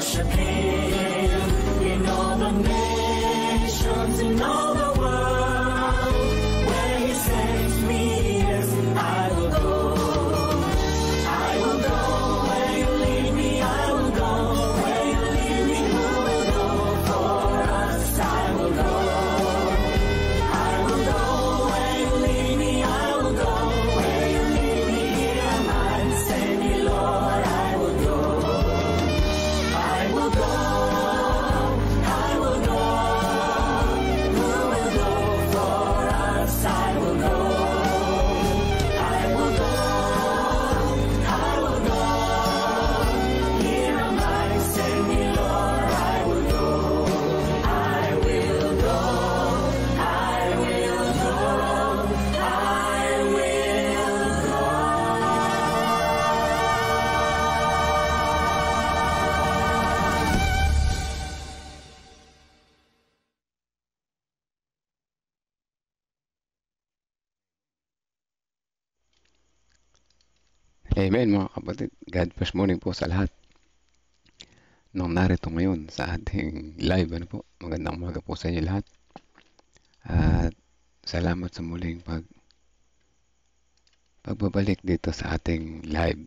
worship Him in all the nations, in all the world. Where He sends me, yes, I will go. I will go where You lead me. I will go where You lead me. Who will go for us? I will go. I will go where You lead me. I will go where You lead me. Here am I, send me, Lord. I will go. I will go. I will go. Who will go for us? I will go. I will go. I will go. Here am I, send me, Lord. I will go. I will go. I will go. I will go. Amen mga kapatid. God bless morning po sa lahat. Nung narito ngayon sa ating live, magandang umaga po sa inyo lahat. At salamat sa muling pagbabalik dito sa ating live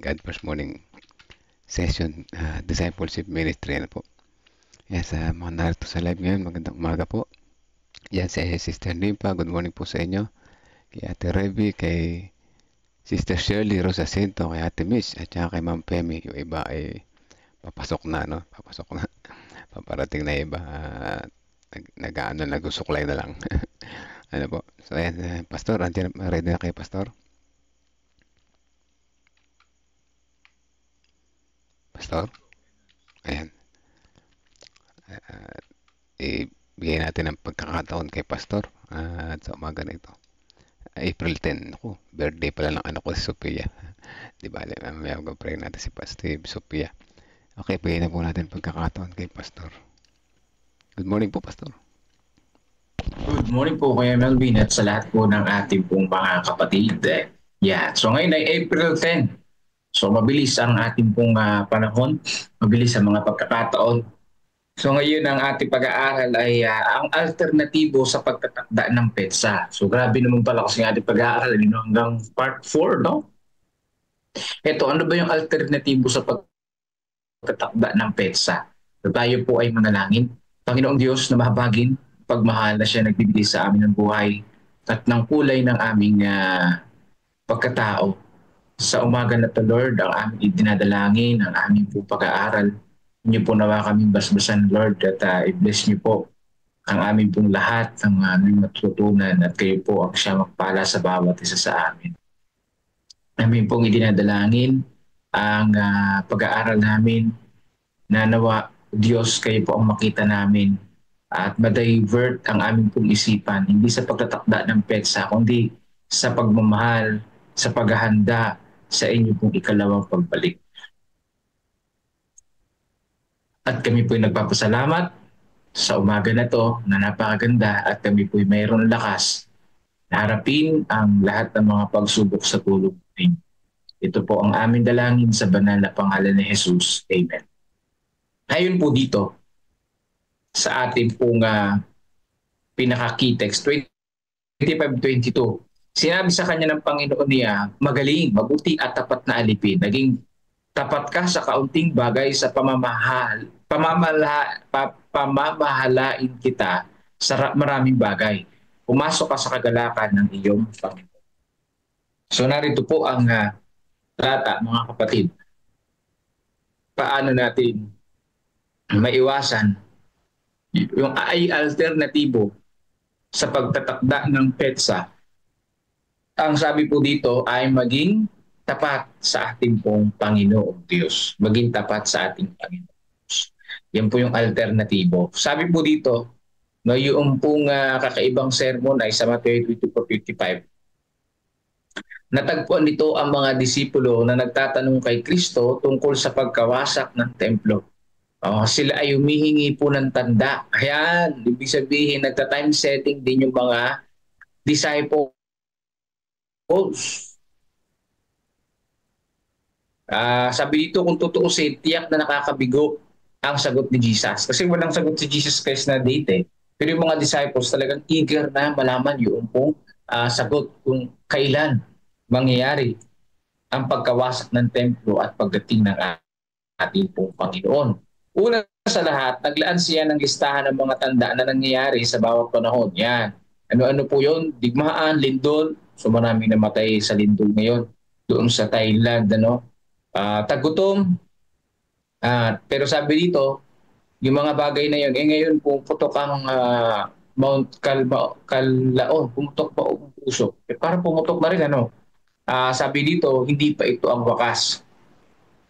God bless morning session, discipleship ministry po. Yes, mga narito sa live ngayon, magandang umaga po. Yan si Sister Nimpa, good morning po sa inyo. Kay Ate Revy, kay Sister Shirley Rosacinto, kay Ate Miss, at saka kay Ma'am Femi. Yung iba ay papasok na, no? Papasok na. Paparating na iba. Nagsusuklay na lang. Ano po? So, ayan, Pastor, ready na kayo, Pastor? Pastor? Ayan. Ibigay natin ang pagkakataon kay Pastor sa umaga na ito. April 10, ako, birthday pala ng anak ko si Sophia. Di ba, mamaya mag-pray natin si Pastor Sophia. Okay, bigyan na po natin pagkakataon kay Pastor. Good morning po, Pastor. Good morning po, Kuya Melvin, at sa lahat po ng ating pong mga kapatid. Yeah, so ngayon ay April 10. So mabilis ang ating pong panahon, mabilis ang mga pagkakataon. So ngayon ang ating pag-aaral ay ang alternatibo sa pagtatakda ng petsa. So grabe naman pala kasi ang ating pag-aaral hanggang part 4, no? Ito, ano ba yung alternatibo sa pagtatakda ng petsa? So tayo po ay manalangin. Panginoong Diyos na mahabagin, pagmahal na siya nagbibigay sa amin ng buhay at ng kulay ng aming pagkatao. Sa umaga na to, Lord, ang aming idinadalangin, ang aming po pag-aaral. Inyo po nawa kaming basbasan, Lord, at i-bless niyo po ang aming pong lahat ng aming matutunan at kayo po ang siya magpala sa bawat isa sa amin. Namin pong idinadalangin ang pag-aaral namin na nawa, Diyos, kayo po ang makita namin at ma-divert ang aming pong isipan, hindi sa pagtatakda ng petsa, kundi sa pagmamahal, sa paghahanda sa inyo pong ikalawang pagbalik. At kami po'y nagpapasalamat sa umaga na to na napakaganda at kami po'y mayroon lakas na harapin ang lahat ng mga pagsubok sa tulong ninyo. Ito po ang aming dalangin sa banal na pangalan ni Jesus. Amen. Ngayon po dito sa ating pong pinaka-key text 25-22, sinabi sa kanya ng Panginoon niya, magaling, mabuti at tapat na alipin. Naging tapat ka sa kaunting bagay sa pamamahalain kita sa maraming bagay. Pumasok ka sa kagalakan ng iyong Panginoon. So narito po ang talata, mga kapatid. Paano natin maiwasan yung ay alternatibo sa pagtatakda ng petsa? Ang sabi po dito ay maging tapat sa ating pong Panginoong Diyos. Maging tapat sa ating Panginoong Diyos. Yan po yung alternatibo. Sabi po dito, ngayon pong kakaibang sermon ay sa Matthew 24:55. Natagpuan nito ang mga disipulo na nagtatanong kay Kristo tungkol sa pagkawasak ng templo. Sila ay humihingi po ng tanda. Ayan, ibig sabihin, nagta-time setting din yung mga disciples. Sabi dito, kung tutuusin, tiyak na nakakabigo ang sagot ni Jesus. Kasi walang sagot si Jesus Christ na date eh. Pero yung mga disciples talagang eager na malaman yung pong sagot kung kailan mangyayari ang pagkawasak ng templo at pagdating ng ating pong Panginoon. Una sa lahat, naglaan siya ng listahan ng mga tanda na nangyayari sa bawat panahon. Yan. Ano-ano po yun? Digmaan, lindol. So maraming namatay sa lindol ngayon doon sa Thailand. Tagutom. Pero sabi dito, yung mga bagay na yun, ngayon kung putok ang Mount Kalaon, pumutok pa ang puso. Parang pumutok na rin, sabi dito, hindi pa ito ang wakas.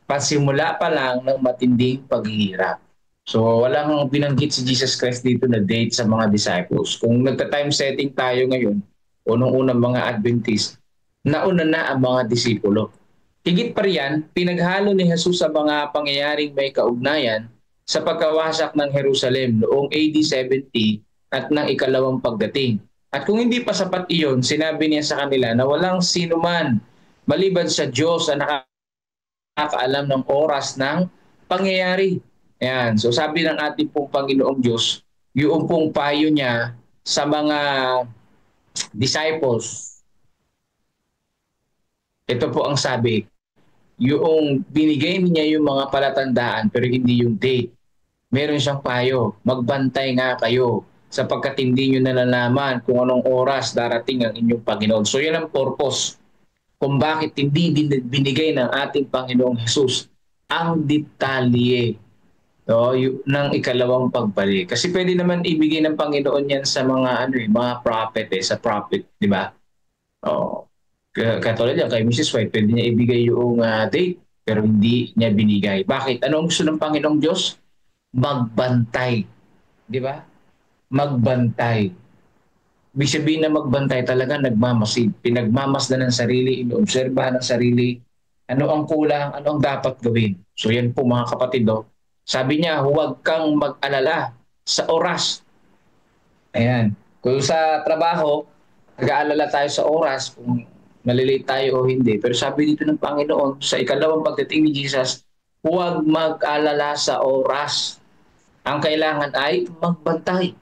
Pasimula pa lang ng matinding paghihirap. So walang binanggit si Jesus Christ dito na date sa mga disciples. Kung nagta-time setting tayo ngayon, unang-unang mga Adventist, nauna na ang mga disipulo. Higit pa riyan, pinaghalo ni Jesus sa mga pangyayaring may kaugnayan sa pagkawasak ng Jerusalem noong AD 70 at ng ikalawang pagdating. At kung hindi pa sapat iyon, sinabi niya sa kanila na walang sino man maliban sa Diyos ang nakakaalam ng oras ng pangyayari. Ayan. So sabi ng ating pong Panginoong Diyos, yung pong payo niya sa mga disciples, ito po ang sabi, yung binigay niya yung mga palatandaan pero hindi yung date. Meron siyang payo, magbantay nga kayo sapagkat hindi nyo nalalaman kung anong oras darating ang inyong Panginoon. So yan ang purpose kung bakit hindi binigay ng ating Panginoong Jesus ang detalye ng ikalawang pagbalik. Kasi pwede naman ibigay ng Panginoon yan sa mga mga prophet sa prophet, di ba? Katulad yan kay Mrs. White, pwede niya ibigay yung date pero hindi niya binigay. Bakit? Ano ang gusto ng Panginoong Diyos? Magbantay. Di ba? Magbantay. Ibig sabihin na magbantay talaga nagmamasid. Pinagmamasdan ng sarili, inoobserbahan ng sarili, ano ang kulang, ano ang dapat gawin. So yan po mga kapatid. Sabi niya, huwag kang mag-alala sa oras. Ayan. Kung sa trabaho, nag-aalala tayo sa oras kung malilate tayo o hindi. Pero sabi dito ng Panginoon, sa ikalawang pagdating ni Jesus, huwag mag-alala sa oras. Ang kailangan ay magbantay.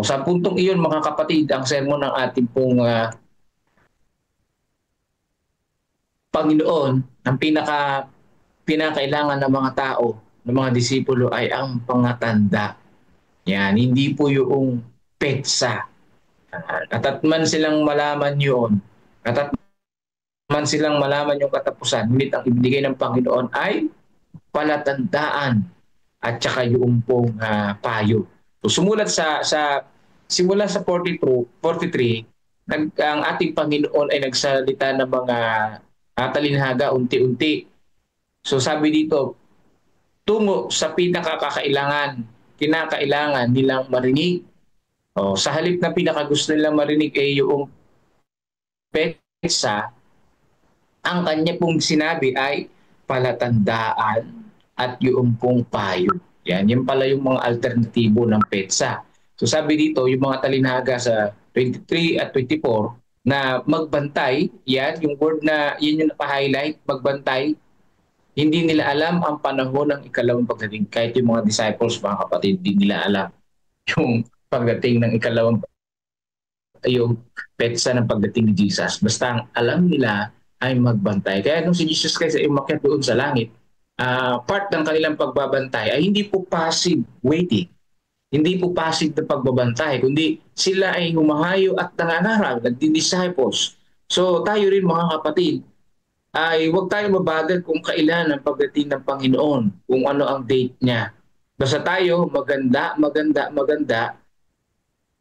Sa puntong iyon, mga kapatid, ang sermon ng ating pong Panginoon, ang pinakailangan ng mga tao, ng mga disipulo ay ang pangatanda. Yan, hindi po yung petsa. At man silang malaman yun, at man silang malaman yung katapusan, ngunit ang ibinigay ng Panginoon ay palatandaan at saka yung pong payo. So, simula sa 43, ang ating Panginoon ay nagsalita ng mga talinhaga unti-unti. So sabi dito, tungo sa kinakailangan nilang marinig. Sa halip na pinakagusto nilang marinig ay yung petsa, ang kanya pong sinabi ay palatandaan at yung pong payo. Yan pala yung mga alternatibo ng petsa. So sabi dito, yung mga talinhaga sa 23 at 24 na magbantay, yung word na yun yung naka-highlight, magbantay. Hindi nila alam ang panahon ng ikalawang pagdating. Kahit yung mga disciples, mga kapatid, hindi nila alam yung pagdating ng yung petsa ng pagdating ni Jesus. Basta ang alam nila ay magbantay. Kaya nung si Jesus Christ ay umakyat doon sa langit, part ng kanilang pagbabantay ay hindi po passive waiting. Hindi po passive na pagbabantay, kundi sila ay humahayo at nangangaral, nagdi-disciples. So tayo rin mga kapatid, ay huwag tayo mabagal kung kailan ang pagdating ng Panginoon, kung ano ang date niya. Basta tayo maganda,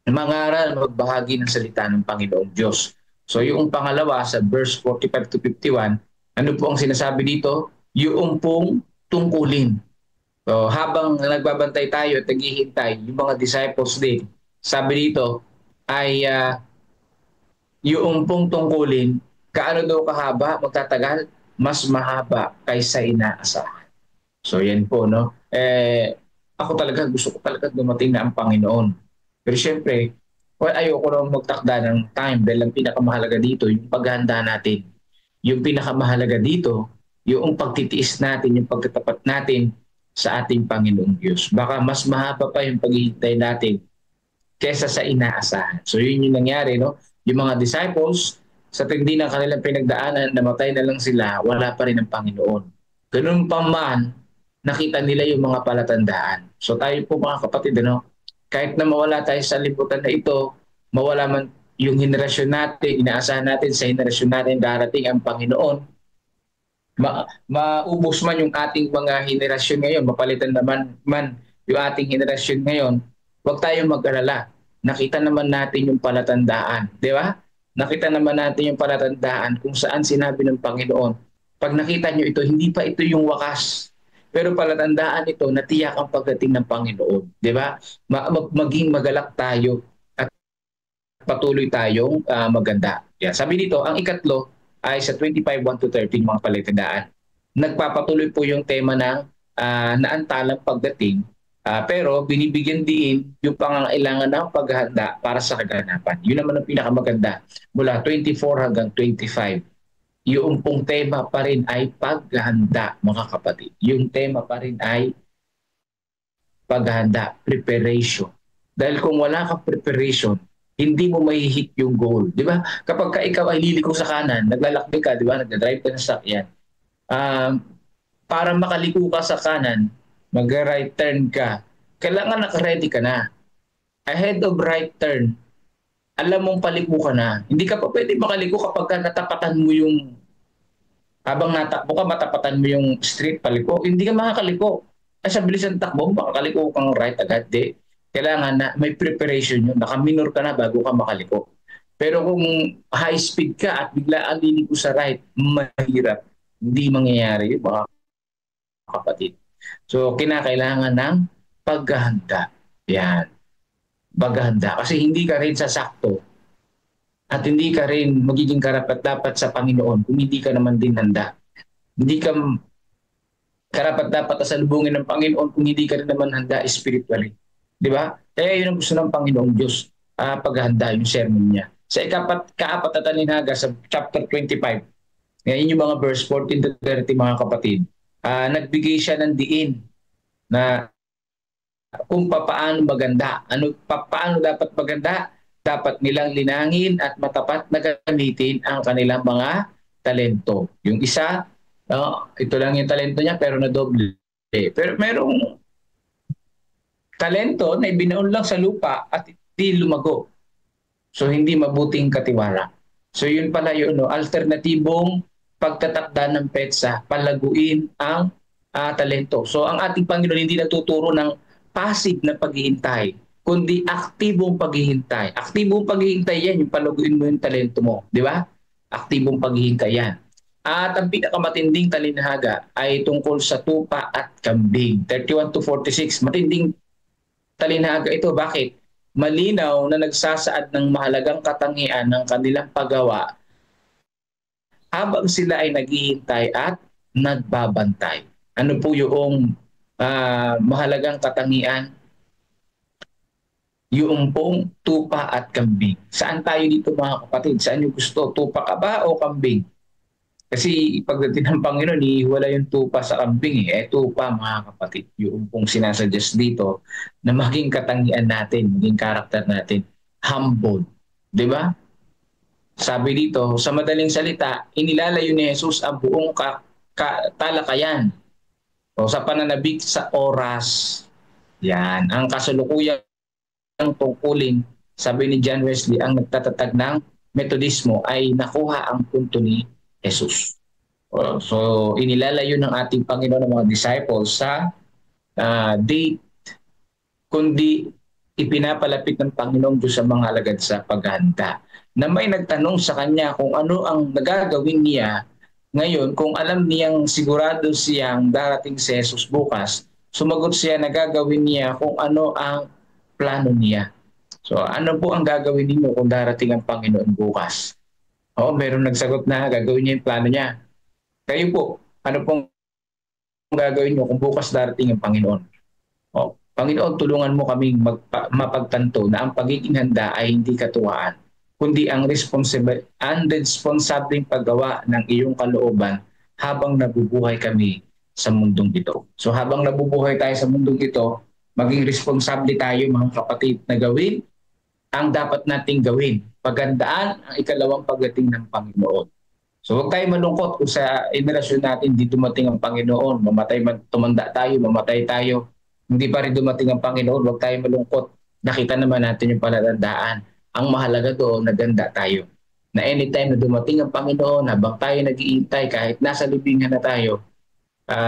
mangaral, magbahagi ng salita ng Panginoong Diyos. So yung pangalawa sa verse 45 to 51, ano po ang sinasabi dito? Yung pong tungkulin. So habang nagbabantay tayo at naghihintay, yung mga disciples din, sabi dito ay yung pong tungkulin, kaano daw kahaba, magtatagal, mas mahaba kaysa inaasahan. So yan po, no? Ako talaga, gusto ko talaga dumating na ang Panginoon. Pero syempre, ayoko na magtakda ng time dahil ang pinakamahalaga dito, yung paghahanda natin. Yung pinakamahalaga dito, yung pagtitiis natin, yung pagtatapat natin sa ating Panginoong Diyos. Baka mas mahaba pa yung paghihintay natin kesa sa inaasahan. So yun yung nangyari, no? Yung mga disciples, sa tindi ng kanilang pinagdaanan, namatay na lang sila, wala pa rin ang Panginoon. Ganun pa man, nakita nila yung mga palatandaan. So tayo po mga kapatid, ano? Kahit na mawala tayo sa liputan na ito, mawala man yung henerasyon natin, inaasahan natin sa henerasyon natin darating ang Panginoon, maubos man yung ating mga henerasyon ngayon, mapalitan naman yung ating henerasyon ngayon, huwag tayong mag-alala. Nakita naman natin yung palatandaan, di ba? Nakita naman natin yung palatandaan kung saan sinabi ng Panginoon, pag nakita nyo ito, hindi pa ito yung wakas. Pero palatandaan ito na tiyak ang pagdating ng Panginoon, di ba? Maging magalak tayo at patuloy tayong maganda. Yeah. Sabi dito, ang ikatlo ay sa 25:1-13 mga palatandaan. Nagpapatuloy po yung tema ng naantalang pagdating, pero binibigyan din yung pangangailangan ng paghahanda para sa kaganapan. Yun naman ang pinakamaganda mula 24 hanggang 25. Yung pong tema pa rin ay paghahanda, mga kapatid. Yung tema pa rin ay paghahanda, preparation. Dahil kung wala kang preparation, hindi mo mahihit yung goal. Di ba? Kapag ka ikaw ay liliko sa kanan, naglalakbay ka, di ba? Nagdadrive ka ng sakyan. Para makaliko ka sa kanan, mag-right turn ka, kailangan naka-ready ka na. Ahead of right turn, alam mong paliko ka na. Hindi ka pa pwede makaliko kapag natapatan mo yung, habang natakbo ka, matapatan mo yung street paliko, hindi ka makakaliko. Ay sa bilis ng takbo, makakaliko kang right agad. Di. Kailangan na may preparation yun. Nakaminor ka na bago ka makaliko. Pero kung high speed ka at bigla ang liliko sa right, mahirap. Hindi mangyayari yun, mga kapatid. So, kinakailangan ng paghahanda. Yan. Paghahanda. Kasi hindi ka rin sasakto at hindi ka rin magiging karapat-dapat sa Panginoon kung hindi ka naman din handa. Hindi ka karapat-dapat sa salubungin ng Panginoon kung hindi ka rin naman handa spiritually. Di ba? Kaya yun ang gusto ng Panginoong Diyos, paghahanda yung sermon niya. Sa kaapat na talinhaga sa chapter 25, ngayon yung mga verse 14-30 mga kapatid, nagbigay siya ng diin na kung paano maganda. Paano dapat maganda? Dapat nilang linangin at matapat na gamitin ang kanilang mga talento. Yung isa, ito lang yung talento niya pero nadoble. Pero merong talento na ibinaon lang sa lupa at hindi lumago. So hindi mabuting katiwala. So yun pala yun, alternatibong pagtatakda ng petsa, palaguin ang talento. So ang ating Panginoon hindi natuturo ng passive na paghihintay, kundi aktibong paghihintay. Aktibong paghihintay yan, yung palaguin mo yung talento mo. Di ba? Aktibong paghihintay yan. At ang pinakamatinding talinhaga ay tungkol sa tupa at kambing. 31-46. Matinding talinhaga ito. Bakit? Malinaw na nagsasaad ng mahalagang katangian ng kanilang paggawa habang sila ay naghihintay at nagbabantay. Ano po yung mahalagang katangian? Yung pong tupa at kambing. Saan tayo dito mga kapatid? Saan nyo gusto? Tupa ka ba o kambing? Kasi pagdating ng Panginoon, ihiwala yung tupa sa kambing. Tupa mga kapatid. Yung pong sinasuggest dito na maging katangian natin, maging karakter natin, humble. Di ba? Sabi dito, sa madaling salita, inilalayo ni Jesus ang buong talakayan o sa pananabik sa oras. Yan. Ang kasalukuyang tungkulin, sabi ni John Wesley, ang nagtatatag ng Metodismo ay nakuha ang punto ni Jesus. So, inilalayo ng ating Panginoon ng mga disciples sa date, kundi ipinapalapit ng Panginoong Diyos sa mga alagad sa paghahanda. Na may nagtanong sa kanya kung ano ang nagagawin niya ngayon, kung alam niyang sigurado siyang darating si Jesus bukas, sumagot siya na gagawin niya kung ano ang plano niya. So, ano po ang gagawin ninyo kung darating ang Panginoon bukas? Meron nagsagot na gagawin niya yung plano niya. Kayo po, ano pong gagawin niyo kung bukas darating ang Panginoon? Panginoon, tulungan mo kaming mapagtanto na ang pagiging handa ay hindi katuwaan, kundi ang responsableng paggawa ng iyong kalooban habang nabubuhay kami sa mundong ito. So habang nabubuhay tayo sa mundong ito, maging responsable tayo mga kapatid na gawin ang dapat nating gawin. Pagandaan ang ikalawang pagdating ng Panginoon. So huwag tayo malungkot kung sa henerasyon natin di dumating ang Panginoon. Tumanda tayo, mamatay tayo. Hindi pa rin dumating ang Panginoon. Huwag tayo malungkot. Nakita naman natin yung palatandaan. Ang mahalaga doon, naganda tayo. Na anytime na dumating ang Panginoon, habang tayo nag-iintay, kahit nasa libingan na tayo,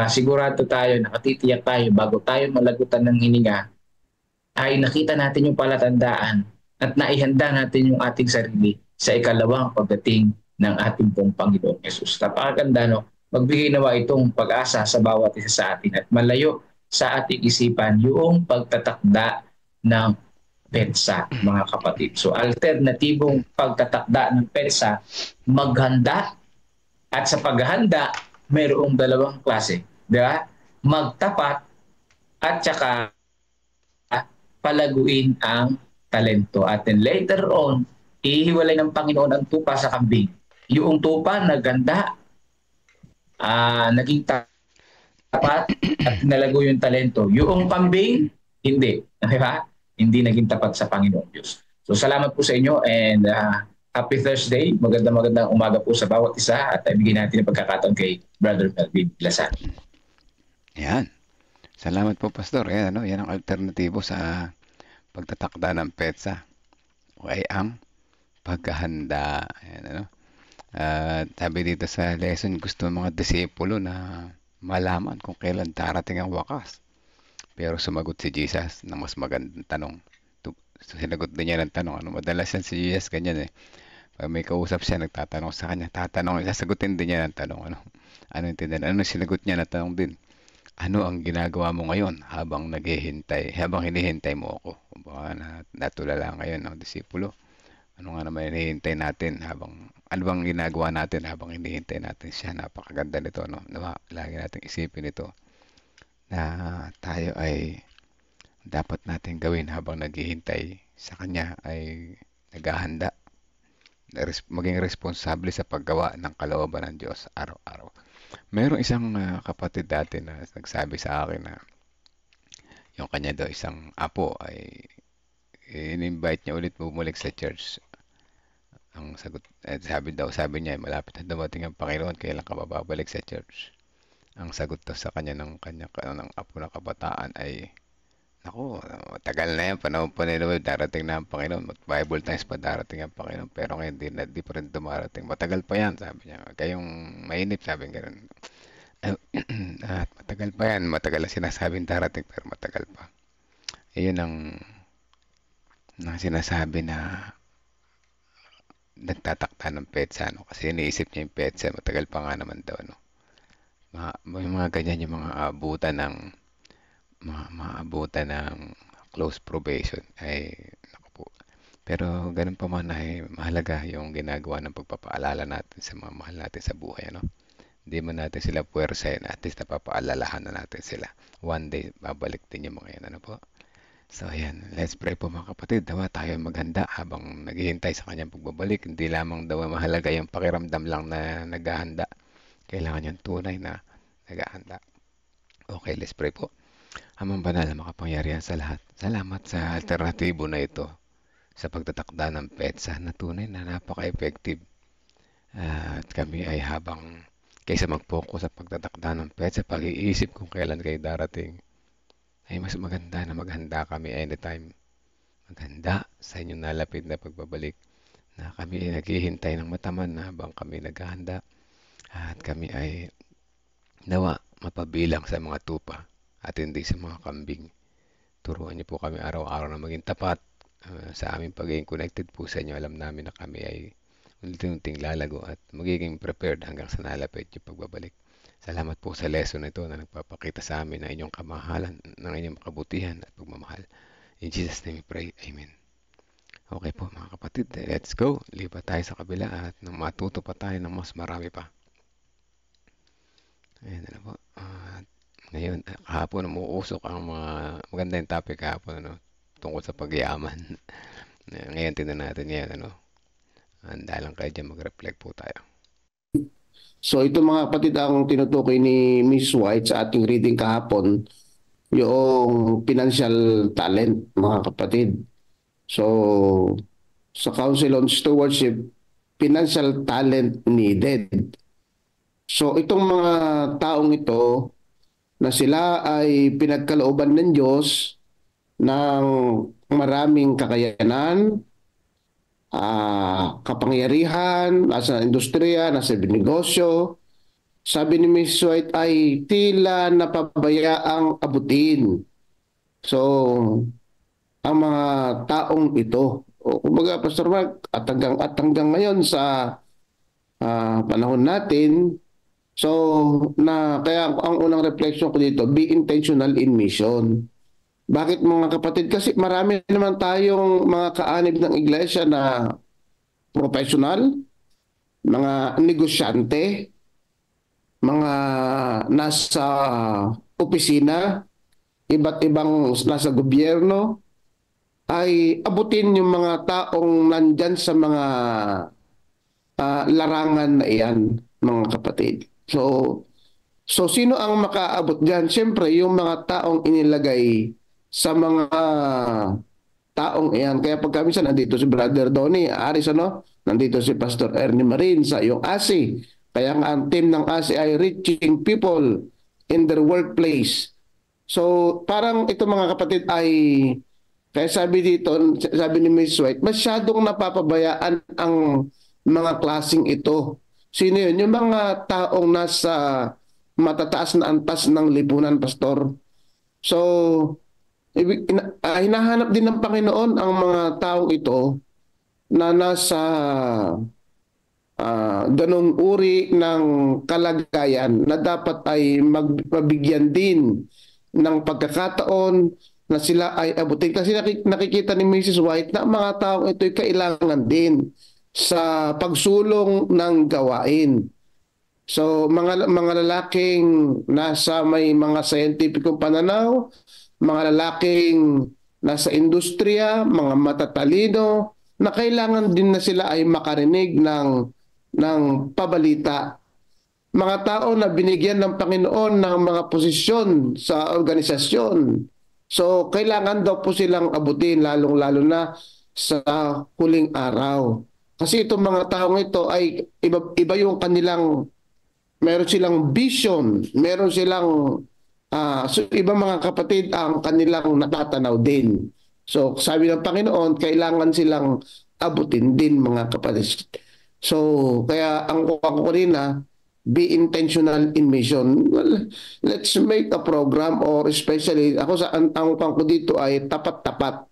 sigurado tayo, nakatitiyak tayo, bago tayo malagutan ng hininga, ay nakita natin yung palatandaan at naihanda natin yung ating sarili sa ikalawang pagdating ng ating pong Panginoong Yesus. Napakaganda, no? Magbigay nawa itong pag-asa sa bawat isa sa atin at malayo sa ating isipan yung pagtatakda ng PEDSA, mga kapatid. So alternatibong pagtatakda ng PEDSA, maghanda, at sa paghahanda, mayroong dalawang klase. Diba? Magtapat at saka palaguin ang talento. At then later on, ihiwalay ng Panginoon ang tupa sa kambing. Yung tupa naganda, naging tapat at nalago yung talento. Yung kambing, hindi. Diba? Hindi naging tapat sa Panginoon Diyos. So salamat po sa inyo and happy Thursday. Magandang umaga po sa bawat isa at bigyan natin ang pagkakataon kay Brother Melvin Lasan. Yan. Salamat po, Pastor. Yan, ano, yan ang alternatibo sa pagtatakda ng PEDSA. Okay, ang paghahanda. Yan, ano. Sabi dito sa lesson, gusto ng mga disipulo na malaman kung kailan darating ang wakas. Pero sumagot si Jesus na mas magandang tanong. Sinagot din niya ng tanong. Ano, madalas yan si Jesus, ganyan eh. Pag may kausap siya, nagtatanong sa kanya, sasagutin din niya ng tanong. Ano intindihan? Ano sinagot niya na tanong din? Ano ang ginagawa mo ngayon habang hinihintay mo ako? Baka natulala ngayon ng disipulo. Ano nga naman hinihintay natin ano bang ginagawa natin habang hinihintay natin siya? Napakaganda nito, no? Diba? Lagi natin isipin ito na tayo ay dapat natin gawin habang naghihintay sa kanya ay naghahanda. Maging responsable sa paggawa ng kalooban ng Diyos araw-araw. Mayroong isang kapatid dati na nagsabi sa akin na yung kanya daw isang apo ay in-invite niya ulit bumalik sa church. Ang sagot, sabi niya, malapit na dumating ang Panginoon, kailan ka babalik sa church? Ang sagot daw sa kanya ng apo na kabataan ay, naku, tagal na yan, panahon pa nila, darating na ang Panginoon, Bible times pa darating ang Panginoon, pero ngayon di pa rin dumarating, matagal pa yan, sabi niya, kayong mainip, sabi nga rin. At matagal pa yan, matagal na sinasabing darating, pero matagal pa. Iyon ang sinasabi na nagtatakda ng PEDSA, no? Kasi iniisip niya yung PEDSA, matagal pa nga naman daw, no? May mga ganyan yung mga maabutan ng close probation ay naku po. Pero ganun pa man ay mahalaga yung ginagawa ng pagpapaalala natin sa mga mahal natin sa buhay, ano? Hindi man natin sila puwersahin, at least napapaalalahan na natin sila. One day, babalik din yung mga yan, ano po? So, ayan. Let's pray po mga kapatid. Dawa tayo maghanda habang naghihintay sa kanyang pagbabalik. Hindi lamang daw mahalaga yung pakiramdam lang na naghahanda. Kailangan yung tunay na naghahanda. Okay, let's pray po. Amang banal na makapangyarihan sa lahat. Salamat sa alternatibo na ito sa pagtatakda ng PEDSA na tunay na napaka-effective. At kami ay habang kaysa mag-focus sa pagtatakda ng PEDSA, pag-iisip kung kailan kayo darating, ay mas maganda na maghanda kami anytime. Maghanda sa inyong nalapit na pagbabalik na kami ay naghihintay ng mataman na habang kami naghahanda at kami ay nawa mapabilang sa mga tupa at hindi sa mga kambing. Turuan niyo po kami araw-araw na maging tapat sa aming pagiging connected po sa inyo. Alam namin na kami ay unti-unting lalago at magiging prepared hanggang sa nalapit yung pagbabalik. Salamat po sa lesson na ito na nagpapakita sa amin ng inyong kamahalan, ng inyong kabutihan at pagmamahal. In Jesus' name we pray. Amen. Okay po mga kapatid, let's go. Lipat tayo sa kabila at matuto pa tayo ng mas marami pa. Ayan na po. Ngayon, kahapon umuusok ang mga magandang topic kahapon, ano, tungkol sa pagyaman. Ngayon, tingnan natin ngayon, ano. Handa lang kayo dyan, mag-reflect po tayo. So ito mga kapatid ang tinutukoy ni Miss White sa ating reading kahapon, yung financial talent mga kapatid. So sa Council on Stewardship, financial talent needed. So itong mga taong ito na sila ay pinagkalooban ng Diyos ng maraming kakayanan, kapangyarihan, nasa industriya, nasa negosyo. Sabi ni Miss White ay tila napabayaang abutin. So, ang mga taong ito, kumbaga Pastor Mark, at hanggang ngayon sa panahon natin, so kaya ang unang reflection ko dito, be intentional in mission. Bakit mga kapatid? Kasi marami naman tayong mga kaanib ng iglesia na professional, mga negosyante, mga nasa opisina, iba't ibang nasa gobyerno, ay abutin yung mga taong nandyan sa mga larangan na iyan, mga kapatid. So sino ang makaabot dyan? Siyempre, yung mga taong inilagay sa mga taong iyan. Kaya pagka minsan nandito si Brother Donnie Aris, nandito si Pastor Ernie Marin sa yung ASI. Kaya nga ang team ng ASI ay reaching people in their workplace. So parang ito mga kapatid ay, kaya sabi dito, sabi ni Miss White, masyadong napapabayaan ang mga klaseng ito. Sino yun? Yung mga taong nasa matataas na antas ng lipunan, Pastor. So, hinahanap din ng Panginoon ang mga taong ito na nasa ganong uri ng kalagayan na dapat ay mabigyan din ng pagkakataon na sila ay abutin. Kasi nakikita ni Mrs. White na mga taong ito ay kailangan din sa pagsulong ng gawain. So mga lalaking nasa may mga scientificong pananaw, mga lalaking nasa industriya, mga matatalino, na kailangan din na sila ay makarinig ng pabalita. Mga tao na binigyan ng Panginoon ng mga posisyon sa organisasyon. So kailangan daw po silang abutin, lalong-lalo na sa huling araw. Kasi itong mga taong ito ay iba yung kanilang, meron silang vision, meron silang so ibang mga kapatid ang kanilang natatanaw din. So sabi ng Panginoon, kailangan silang abutin din mga kapatid. So kaya ang kuha ko rin be intentional in mission. Well, let's make a program, or especially ako sa ang kuha ko dito ay tapat-tapat.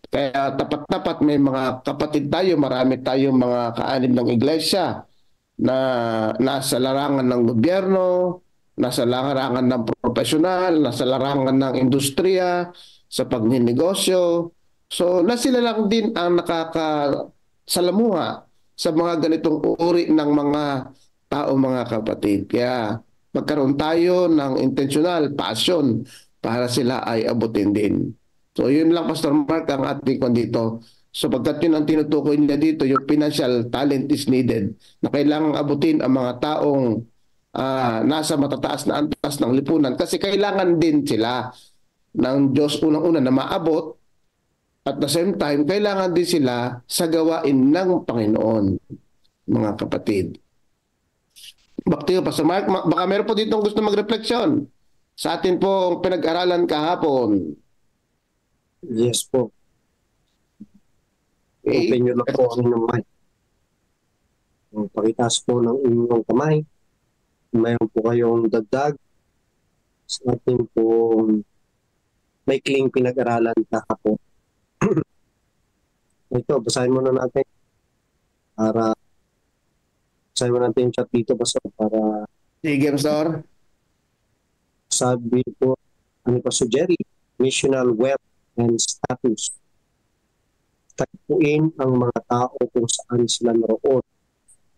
Kaya tapat-tapat may mga kapatid tayo, marami tayong mga kaanib ng iglesia na nasa larangan ng gobyerno, nasa larangan ng profesional, nasa larangan ng industriya, sa pagninegosyo. So na sila lang din ang nakakasalamuha sa mga ganitong uri ng mga tao, mga kapatid. Kaya magkaroon tayo ng intentional passion para sila ay abutin din. So yun lang Pastor Mark ang ating kon dito. So pagkat yun ang tinutukoy niya dito, yung financial talent is needed, na kailangang abutin ang mga taong nasa matataas na antas ng lipunan, kasi kailangan din sila ng Diyos unang-una na maabot, at the same time kailangan din sila sa gawain ng Panginoon, mga kapatid. Back to you, Pastor Mark. Baka meron po dito gusto mag-refleksyon sa atin pong pinag-aralan kahapon. Yes po. Open nyo lang po ang inyong mic. Pakitaas po ng inyong kamay. Mayroon po kayong dagdag sa ating po maikling pinag-aralan kahapon. Ito, basahin muna natin para basahin muna natin yung chat dito, Pastor, para Sige, Pastor. sabi po, ano pa si Jerry, missional wealth and status. Tagpuin ang mga tao kung saan sila naroon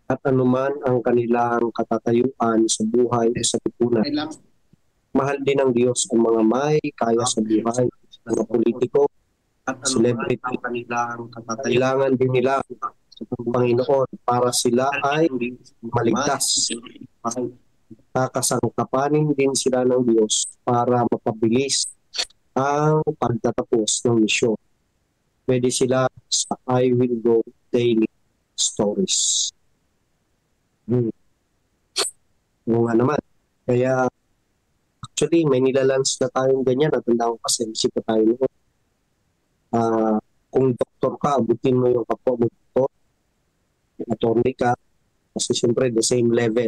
at anuman ang kanilang katatayuan sa buhay o sa lipunan. Mahal din ng Diyos ang mga may kaya sa buhay, mga politiko at celebrity. Kailangan din nila ng Panginoon para sila ay maligtas. Kakasangkapanin din sila ng Diyos para mapabilis ang pagtatapos ng misyon. Pwede sila sa I Will Go Daily Stories. Oo nga naman. Kaya actually may nilalans na tayong ganyan. Natandaan ko kasi isip pa tayo noon. Kung doktor ka, abutin mo yung kapwa mo doktor. Attorney ka. Kasi siyempre the same level.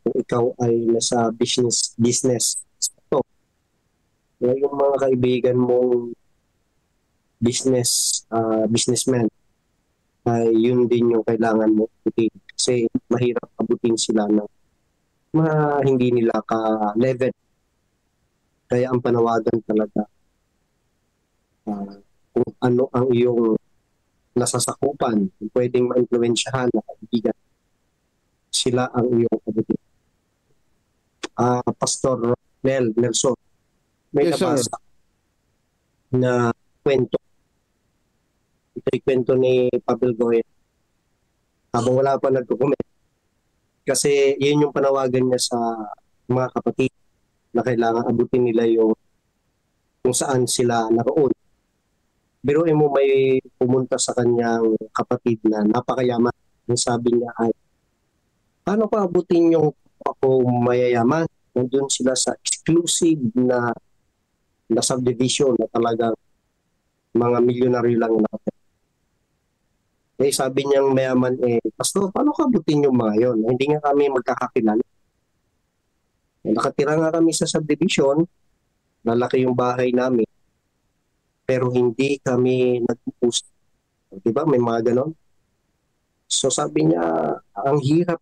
Kung ikaw ay nasa business. So, yung mga kaibigan mong businessman, ay yun din yung kailangan mo abutin. Kasi mahirap abutin sila ng hindi nila ka-level. Kaya ang panawagan talaga, kung ano ang iyong nasasakupan, pwedeng ma-influensyahan na kaibigan, sila ang iyong abutin. Pastor Nelson, may Yes, sir. nabasa na kwento. Ito yung kwento ni Pablo Goyen. Habang wala pa nagko-comment. Kasi yun yung panawagan niya sa mga kapatid na kailangan abutin nila yung kung saan sila naroon. Biruin mo may pumunta sa kanyang kapatid na napakayaman. Ang sabi niya ay, paano pa abutin yung ako mayayaman? Nandun sila sa exclusive na subdivision na talagang mga milyonaryo lang na. Sabi niyang mayaman, Pastor, paano ka abutin yung mga yun? Hindi nga kami magkakakilala. Nakatira nga kami sa subdivision, lalaki yung bahay namin, pero hindi kami nag-uusap. Diba? May mga ganon. So sabi niya, ang hirap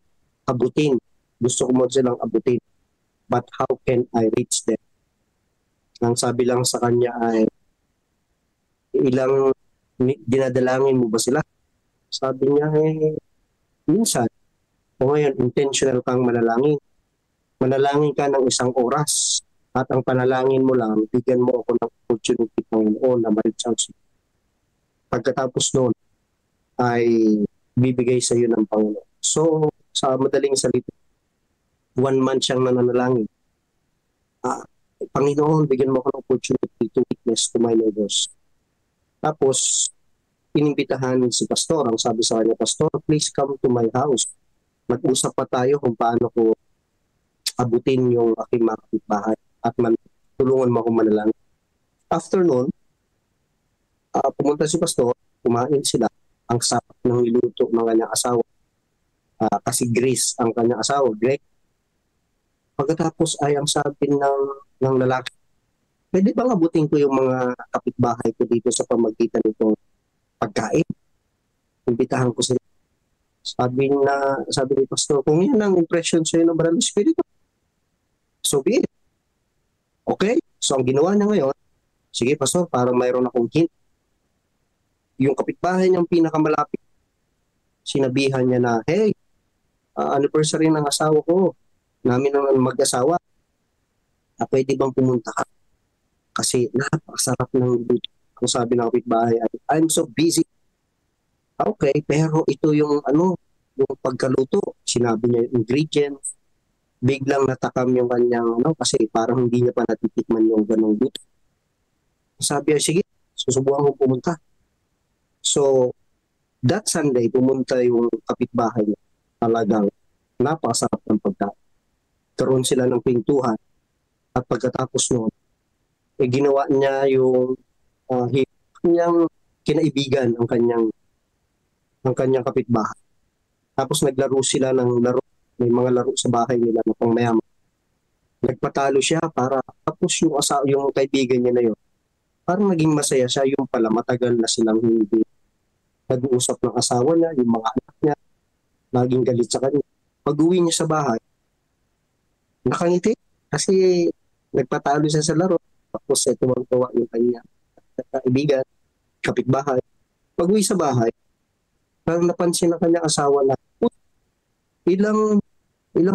abutin. Gusto ko mo silang abutin. But how can I reach them? Ang sabi lang sa kanya ay, ilang dinadalangin mo ba sila? Sabi niya, minsan. O ngayon, intentional kang manalangin. Manalangin ka ng 1 oras. At ang panalangin mo lang, bigyan mo ako ng opportunity Panginoon na ma-reach out siya. Pagkatapos noon, ay bibigay sa iyo ng Panginoon. So, sa madaling salita, 1 month siyang nananalangin. Panginoon, bigyan mo ako ng opportunity to witness to my neighbors. Tapos, inimbitahan si Pastor. Ang sabi sa kanya, Pastor, please come to my house. Mag-usap pa tayo kung paano ko abutin yung aking mga kapitbahay at tulungan mo akong manalangin. After noon, pumunta si Pastor, kumain sila. Ang sarap ng niluto ng kanyang asawa. Kasi Grace ang kanyang asawa, Greg. Pagkatapos ay ang sabi ng lalaki, pwede bang abutin ko yung mga kapitbahay ko dito sa pamagitan nitong pagkain? Imbitahan ko sila. Sabi ni Pastor, kung yan ang impression sa'yo ng Banal na Espiritu, so be it. Okay? So ang ginawa niya ngayon, sige Pastor, parang mayroon akong hint. Yung kapitbahay niyang pinakamalapit, sinabihan niya na, hey, anniversary ng asawa ko, namin ang mag-asawa, pwede bang pumunta ka? Kasi napakasarap ng luto. Kung sabi ng kapitbahay, I'm so busy. Okay, pero ito yung yung pagkaluto, sinabi niya yung ingredients, biglang natakam yung kanyang kasi parang hindi niya pa natitikman yung ganong luto. Sabi niya, sige, susubukan ko pumunta. So, that Sunday, pumunta yung kapitbahay niya. Talagang napakasarap ng pagkain. Karoon sila ng pintuhan. At pagkatapos noon, ginawa niya yung kanyang kinaibigan ang kanyang kapitbahay. Tapos naglaro sila ng laro. May mga laro sa bahay nila na pang mayaman. Nagpatalo siya para tapos yung kaibigan niya na yun. Parang naging masaya siya yung pala matagal na silang hindi nag-uusap ng asawa niya, yung mga anak niya, naging galit sa kanya. Pag-uwi niya sa bahay, nakangiti kasi nagpatalo siya sa laro. Tapos tuwang-tuwa yung kanya kaibigan, kapitbahay. Pag-uwi sa bahay, parang napansin ng kanyang asawa na, ilang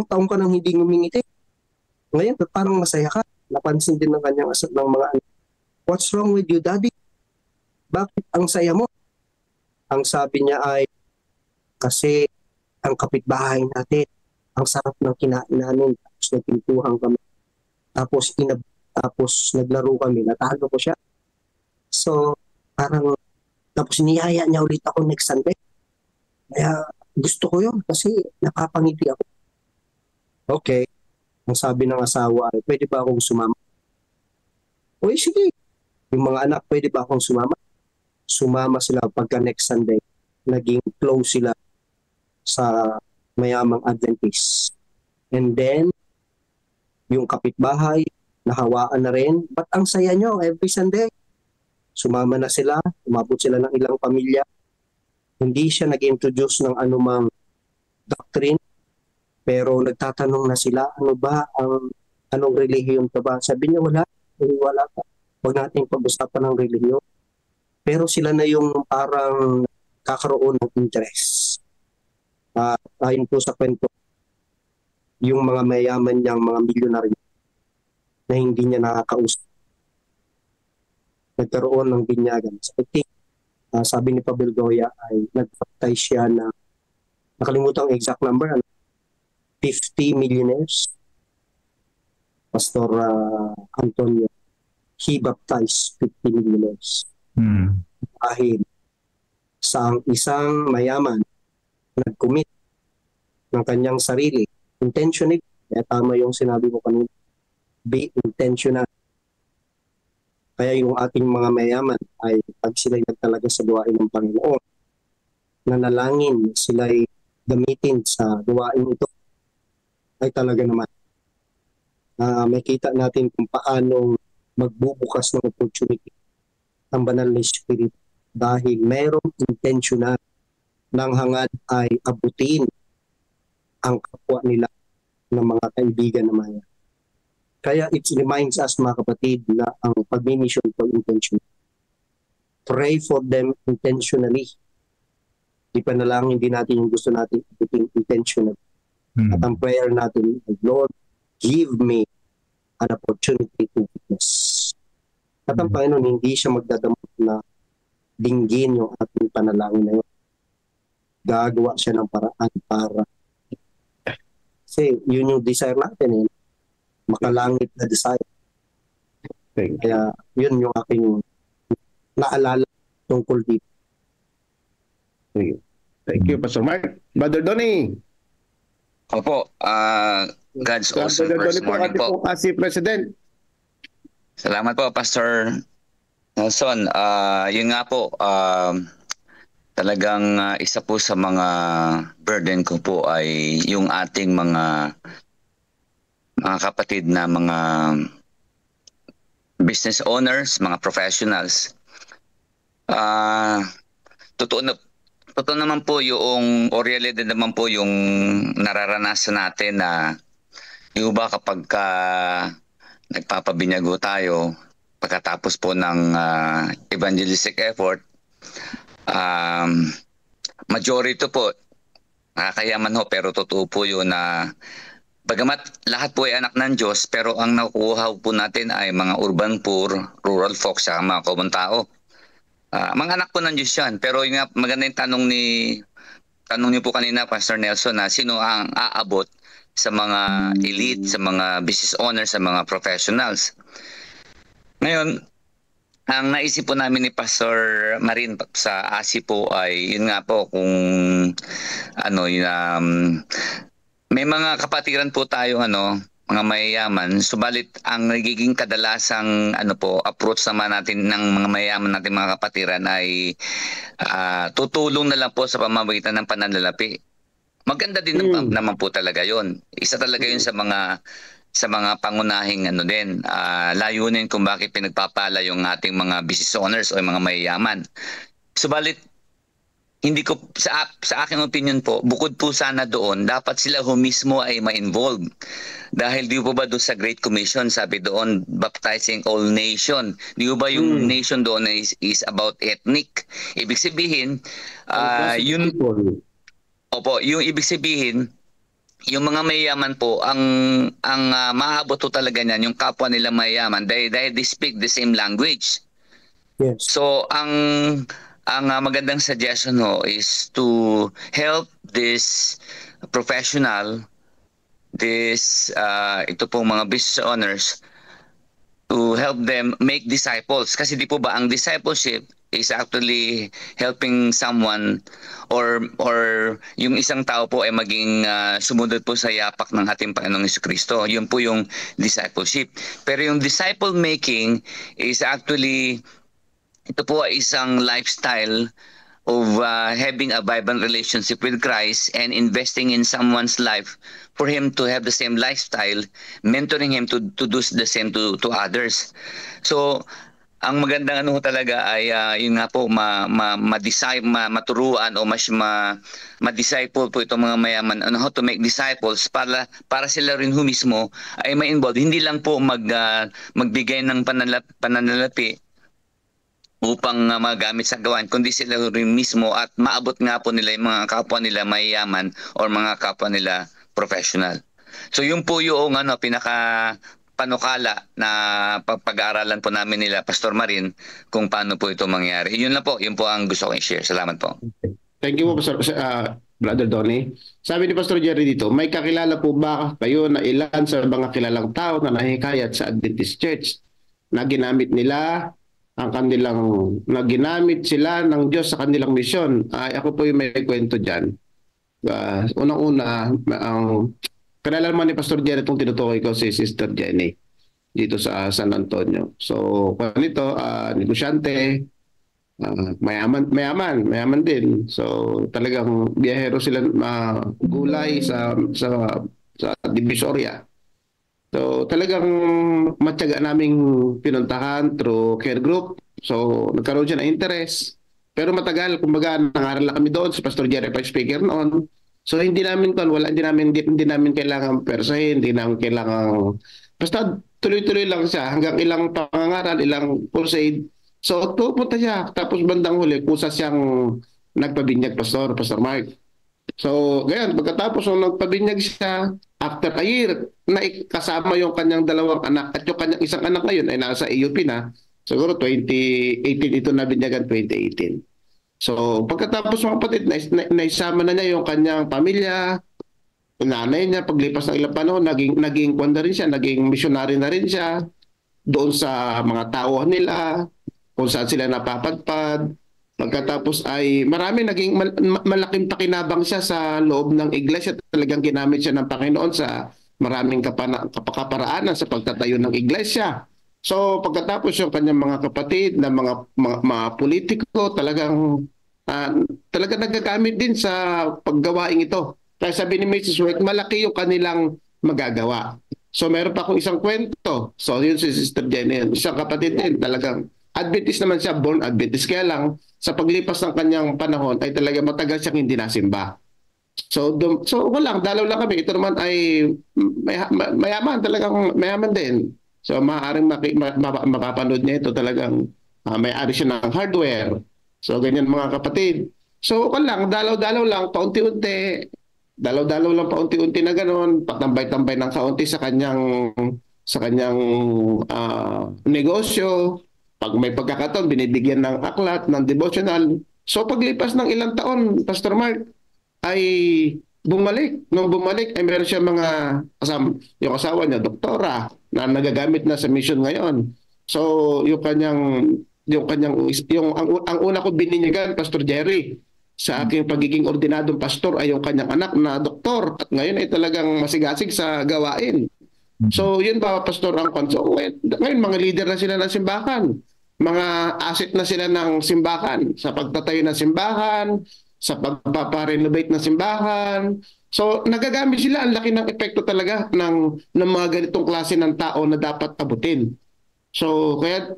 taong ka nang hindi ngumingiti. Ngayon, parang masaya ka. Napansin din ng kanyang ng mga anak. What's wrong with you, Daddy? Bakit ang saya mo? Ang sabi niya ay, kasi ang kapitbahay natin, ang sarap ng kinain namin, tapos nagpintuhan kami, tapos naglaro kami, natalo ko siya. So, parang, tapos niyaya niya ulit ako next Sunday. Kaya gusto ko yun kasi napapangiti ako. Okay, ang sabi ng asawa ay, pwede ba akong sumama? O sige, yung mga anak, pwede ba akong sumama? Sumama sila pagka next Sunday. Naging close sila sa mayamang Adventist. And then, yung kapitbahay, nahawaan na rin. Ba't ang saya nyo every Sunday? Sumama na sila, umabot sila ng ilang pamilya. Hindi siya nag-introduce ng anumang doctrine, pero nagtatanong na sila, anong relihiyon ka ba? Sabi niya, wala pa. Huwag natin pag-usapan ng relihiyon. Pero sila na yung parang kakaroon ng interest. Ayon po sa kwento, yung mga mayaman niyang mga milyonaryo na hindi niya nakakausap, nagkaroon ng binyagan. So, I think, sabi ni Pabel Goya ay nagpatay siya na, nakalimutan ang exact number, 50 millionaires. Pastor Antonio, he baptized 50 millionaires. Dahil sa isang mayaman nag-commit ng kanyang sarili, intentionally, kaya tama yung sinabi ko kanina, be intentional. Kaya yung ating mga mayaman ay pag sila'y nagtalaga sa gawain ng Panginoon, nanalangin sila'y gamitin sa gawain ito, ay talaga naman may kita natin kung paano magbubukas ng opportunity ang banal na Spirit dahil mayroong intentional ng hangad ay abutin ang kapwa nila ng mga kaibigan na maya. Kaya it reminds us, mga kapatid, na ang pag-mission for intention. Pray for them intentionally. Ipanalangin din natin yung gusto natin abutin intentionally. At ang prayer natin, Lord, give me an opportunity to witness. At ang Panginoon, hindi siya magdadamot na dinggin yung ating panalangin na yun. Gagawa siya ng paraan para. Kasi yun yung desire natin, makalangit na desire. Kaya yun yung aking naalala tungkol dito. Thank you, Pastor Mark. Brother Donnie. Opo, God's awesome first morning po. Si President. Salamat po, Pastor Nelson. Yun nga po, talagang isa po sa mga burden ko po ay yung ating mga kapatid na mga business owners, mga professionals. Totoo naman po yung, o realidad naman po yung nararanasan natin na yung ba kapag nagpapabinyago tayo pagkatapos po ng evangelistic effort, majority po, nakakayaman ho, pero totoo po yun na bagamat lahat po ay anak ng Diyos, pero ang nakukuha po natin ay mga urban poor, rural folks, sa mga common tao. Mga anak po ng Diyos yan. Pero yung maganda yung tanong niyo po kanina, Pastor Nelson, na sino ang aabot sa mga elite, sa mga business owners, sa mga professionals. Ngayon, ang naisip po namin ni Pastor Marin sa ASI po ay yun nga po kung may mga kapatiran po tayo mga mayayaman, subalit ang nagiging kadalasang approach naman natin ng mga mayayaman natin mga kapatiran ay tutulong na lang po sa pamamagitan ng pananalapi. Maganda din naman po talaga yon. Isa talaga yun sa mga pangunahing layunin kung bakit pinagpapala yung ating mga business owners o mga mayayaman. Subalit hindi ko sa aking opinion po, bukod po sana doon, dapat sila mismo ay ma-involve. Dahil di po ba doon sa Great Commission, sabi doon, baptizing all nation. Di ba yung nation doon is about ethnic? Ibig sabihin, yung ibig sabihin, yung mga mayayaman po, ang maabot po talaga niyan, yung kapwa nila mayayaman, dahil they speak the same language. Yes. So, ang ang magandang suggestion ho is to help this professional, ito pong mga business owners, to help them make disciples. Kasi di po ba ang discipleship is actually helping someone or yung isang tao po ay maging sumunod po sa yapak ng ating Panginoong Jesucristo. Yun po yung discipleship. Pero yung disciple making is actually, ito po ay isang lifestyle of having a vibrant relationship with Christ and investing in someone's life for him to have the same lifestyle, mentoring him to do the same to others. So, ang magandang talaga ay yun nga po, maturuan o ma-disciple po itong mga mayaman on how to make disciples para sila rin mismo ay ma-involve. Hindi lang po magbigay ng pananalapi upang magamit sa gawain, kundi sila rin mismo at maabot nga po nila yung mga kapwa nila mayayaman or mga kapwa nila professional. So yun po yung pinaka panukala na pag-aaralan po namin nila Pastor Marin kung paano po ito mangyari. Yun lang po, yun po ang gusto ko i-share. Salamat po. Thank you po, Pastor, Brother Donnie. Sabi ni Pastor Jerry dito, may kakilala po ba kayo na ilan sa mga kilalang tao na nahikayat sa Adventist Church na ginamit nila na ginamit sila ng Diyos sa kanilang misyon? Ako po yung may kwento dyan. Unang-una, kilala naman ni Pastor Jerry itong tinutukoy ko, si Sister Jenny dito sa San Antonio. So, kanito, negosyante, mayaman din. So, talagang biyahero sila gulay sa Divisoria. So, talagang matyaga naming pinuntahan through care group. So, nagkaroon siya ng interest. Pero matagal, kumbaga, nangaral lang kami doon. Si Pastor Jerry pa speaker noon. So, hindi namin kailangan persahin, hindi namin kailangan, basta tuloy-tuloy lang siya hanggang ilang pangangaral, ilang crusade. So, pupunta siya. Tapos bandang huli, kusa siyang nagpabinyag, Pastor Mark. So, ganyan, pagkatapos nung nagpabinyag siya, after a year, kasama yung kanyang dalawang anak at yung kanyang isang anak ngayon ay nasa EUP na. Siguro 2018 ito nabinyagan, 2018. So, pagkatapos mga kapatid, naisama na niya yung kanyang pamilya, nanay niya, paglipas ng ilang panahon, naging kwanda rin siya, naging missionary na rin siya doon sa mga tao nila, kung saan sila napapadpad. Pagkatapos ay naging malaking pakinabang siya sa loob ng iglesia. Talagang ginamit siya ng Panginoon sa maraming kaparaanan sa pagtatayo ng iglesia. So pagkatapos yung kanyang mga kapatid na mga politiko talagang nagagamit din sa paggawain ito. Kaya sabi ni Mrs. White, malaki yung kanilang magagawa. So meron pa akong isang kwento. So yun si Sister Jenny, isang kapatid din, talagang Adventist naman siya, born Adventist. Kaya lang, sa paglipas ng kanyang panahon ay talaga matagal siyang hindi nasimba. So walang, dalaw lang kami. Ito naman ay mayaman, talagang mayaman din. So maaaring makapanood niya ito, talagang may-ari siya ng hardware. So ganyan mga kapatid. So walang, dalaw-dalaw lang, paunti-unti. Dalaw-dalaw lang paunti-unti na gano'n, patambay-tambay ng kaunti sa kanyang negosyo. Pag may pagkakataon, binibigyan ng aklat, ng devotional. So paglipas ng ilang taon, Pastor Mark, ay bumalik. Nung bumalik, ay meron siya yung asawa niya, doktora, na nagagamit na sa mission ngayon. So ang una ko bininyagan, Pastor Jerry, sa aking pagiging ordinadong pastor ay yung kanyang anak na doktor. At ngayon ay talagang masigasig sa gawain. So yun ba, Pastor, ang konso? Ngayon mga leader na sila ng simbahan. Mga asset na sila ng simbahan sa pagtatayo ng simbahan, sa pagpaparenovate ng simbahan. So nagagamit sila, ang laki ng epekto talaga ng mga ganitong klase ng tao na dapat abutin. So kaya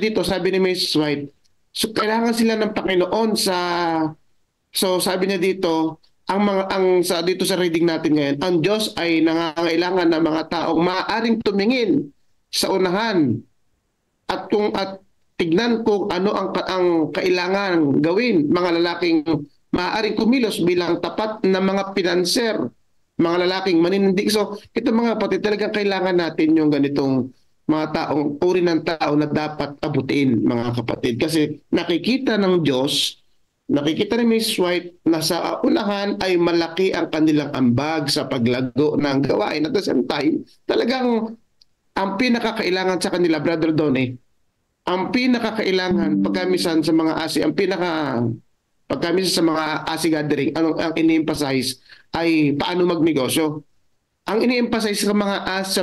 dito sabi ni Mrs. White, so kailangan sila ng Panginoon so sabi niya dito, dito sa reading natin ngayon, ang Diyos ay nangangailangan ng mga taong maaaring tumingin sa unahan at tignan kung ano ang kailangan gawin. Mga lalaking maaaring kumilos bilang tapat na mga pinanser, mga lalaking maninindig. So ito mga kapatid, talagang kailangan natin yung ganitong mga taong uri ng tao na dapat abutin, mga kapatid. Kasi nakikita ng Diyos, nakikita ni Mrs. White na sa unahan ay malaki ang kanilang ambag sa paglago ng gawain. At the same time, talagang ang pinakakailangan sa kanila, Brother Donnie, ang pinakakailangan pagkamisan sa mga asi, pagkamisan sa mga asi gathering, ang ini-emphasize ay paano magnegosyo. Ang ini-emphasize sa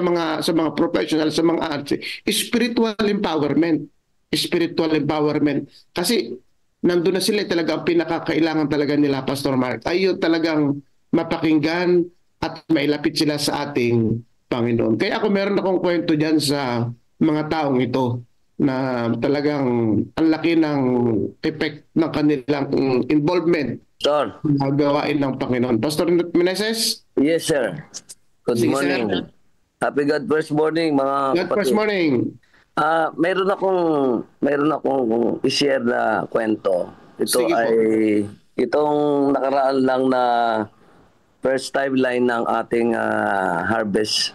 mga professional, sa mga arts, spiritual empowerment. Spiritual empowerment. Kasi nandun na sila, talaga ang pinakakailangan talaga nila, Pastor Mark. Ayun talagang mapakinggan at mailapit sila sa ating Panginoon. Kaya ako meron akong kwento dyan sa mga taong ito na talagang ang laki ng effect ng kanilang involvement Pastor. sa gawain ng Panginoon. Pastor Meneses? Yes, sir. Good Sige, morning. sir. Happy God first morning, mga God first morning. Meron akong i-share na kwento. Ito Sige po. ay itong nakaraan lang na first timeline ng ating Harvest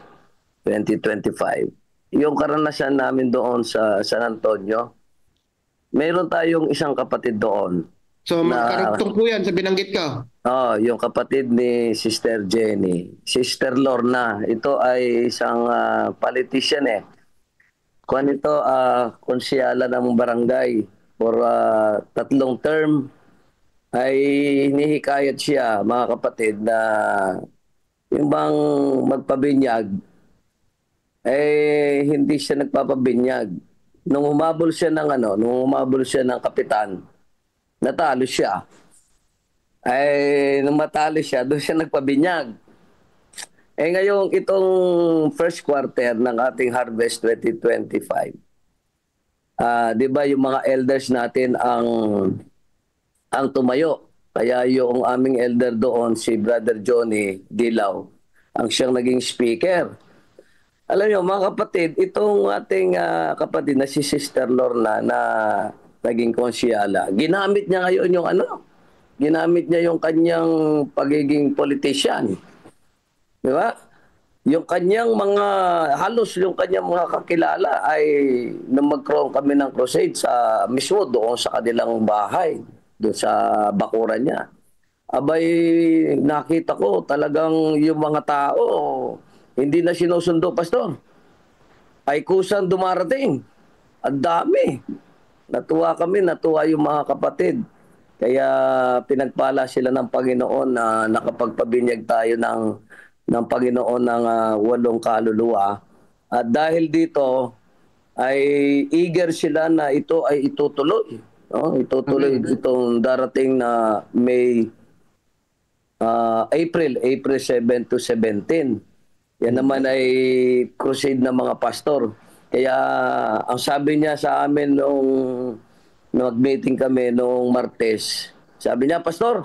2025. Yung karanasan namin doon sa San Antonio, meron tayong isang kapatid doon. So, magkarugtong po yan sa binanggit ko. Yung kapatid ni Sister Jenny. Sister Lorna. Ito ay isang politician eh. Kung ito, konsyala ng barangay for 3 term, ay hinihikayat siya, mga kapatid, na yung bang magpabinyag, hindi siya nagpapabinyag. Nung umabol siya ng kapitan, natalo siya. Nung matalo siya, doon siya nagpabinyag. Ngayong itong first quarter ng ating Harvest 2025, di ba yung mga elders natin ang tumayo. Kaya yung aming elder doon, si Brother Johnny Dilaw, ang siyang naging speaker. Alam niyo, mga kapatid, itong ating kapatid na si Sister Lorna na naging konsyala, ginamit niya ngayon ginamit niya yung kanyang pagiging politician. Di ba? Yung kanyang halos yung kanyang mga kakilala ay nung magkaroon kami ng crusade mismo doon sa kanilang bahay, doon sa bakuran niya. Abay, nakita ko talagang yung mga tao, hindi na sinusundo, Pastor. Ay kusang dumarating. Ang dami. Natuwa yung mga kapatid. Kaya pinagpala sila ng Panginoon na nakapagpabinyag tayo ng Panginoon ng 8 kaluluwa. At dahil dito ay eager sila na ito ay itutuloy. No? Itutuloy itong darating na April 7 to 17. Yan naman ay crusade ng mga pastor. Kaya ang sabi niya sa amin nung nag-meeting kami noong Martes, sabi niya, Pastor,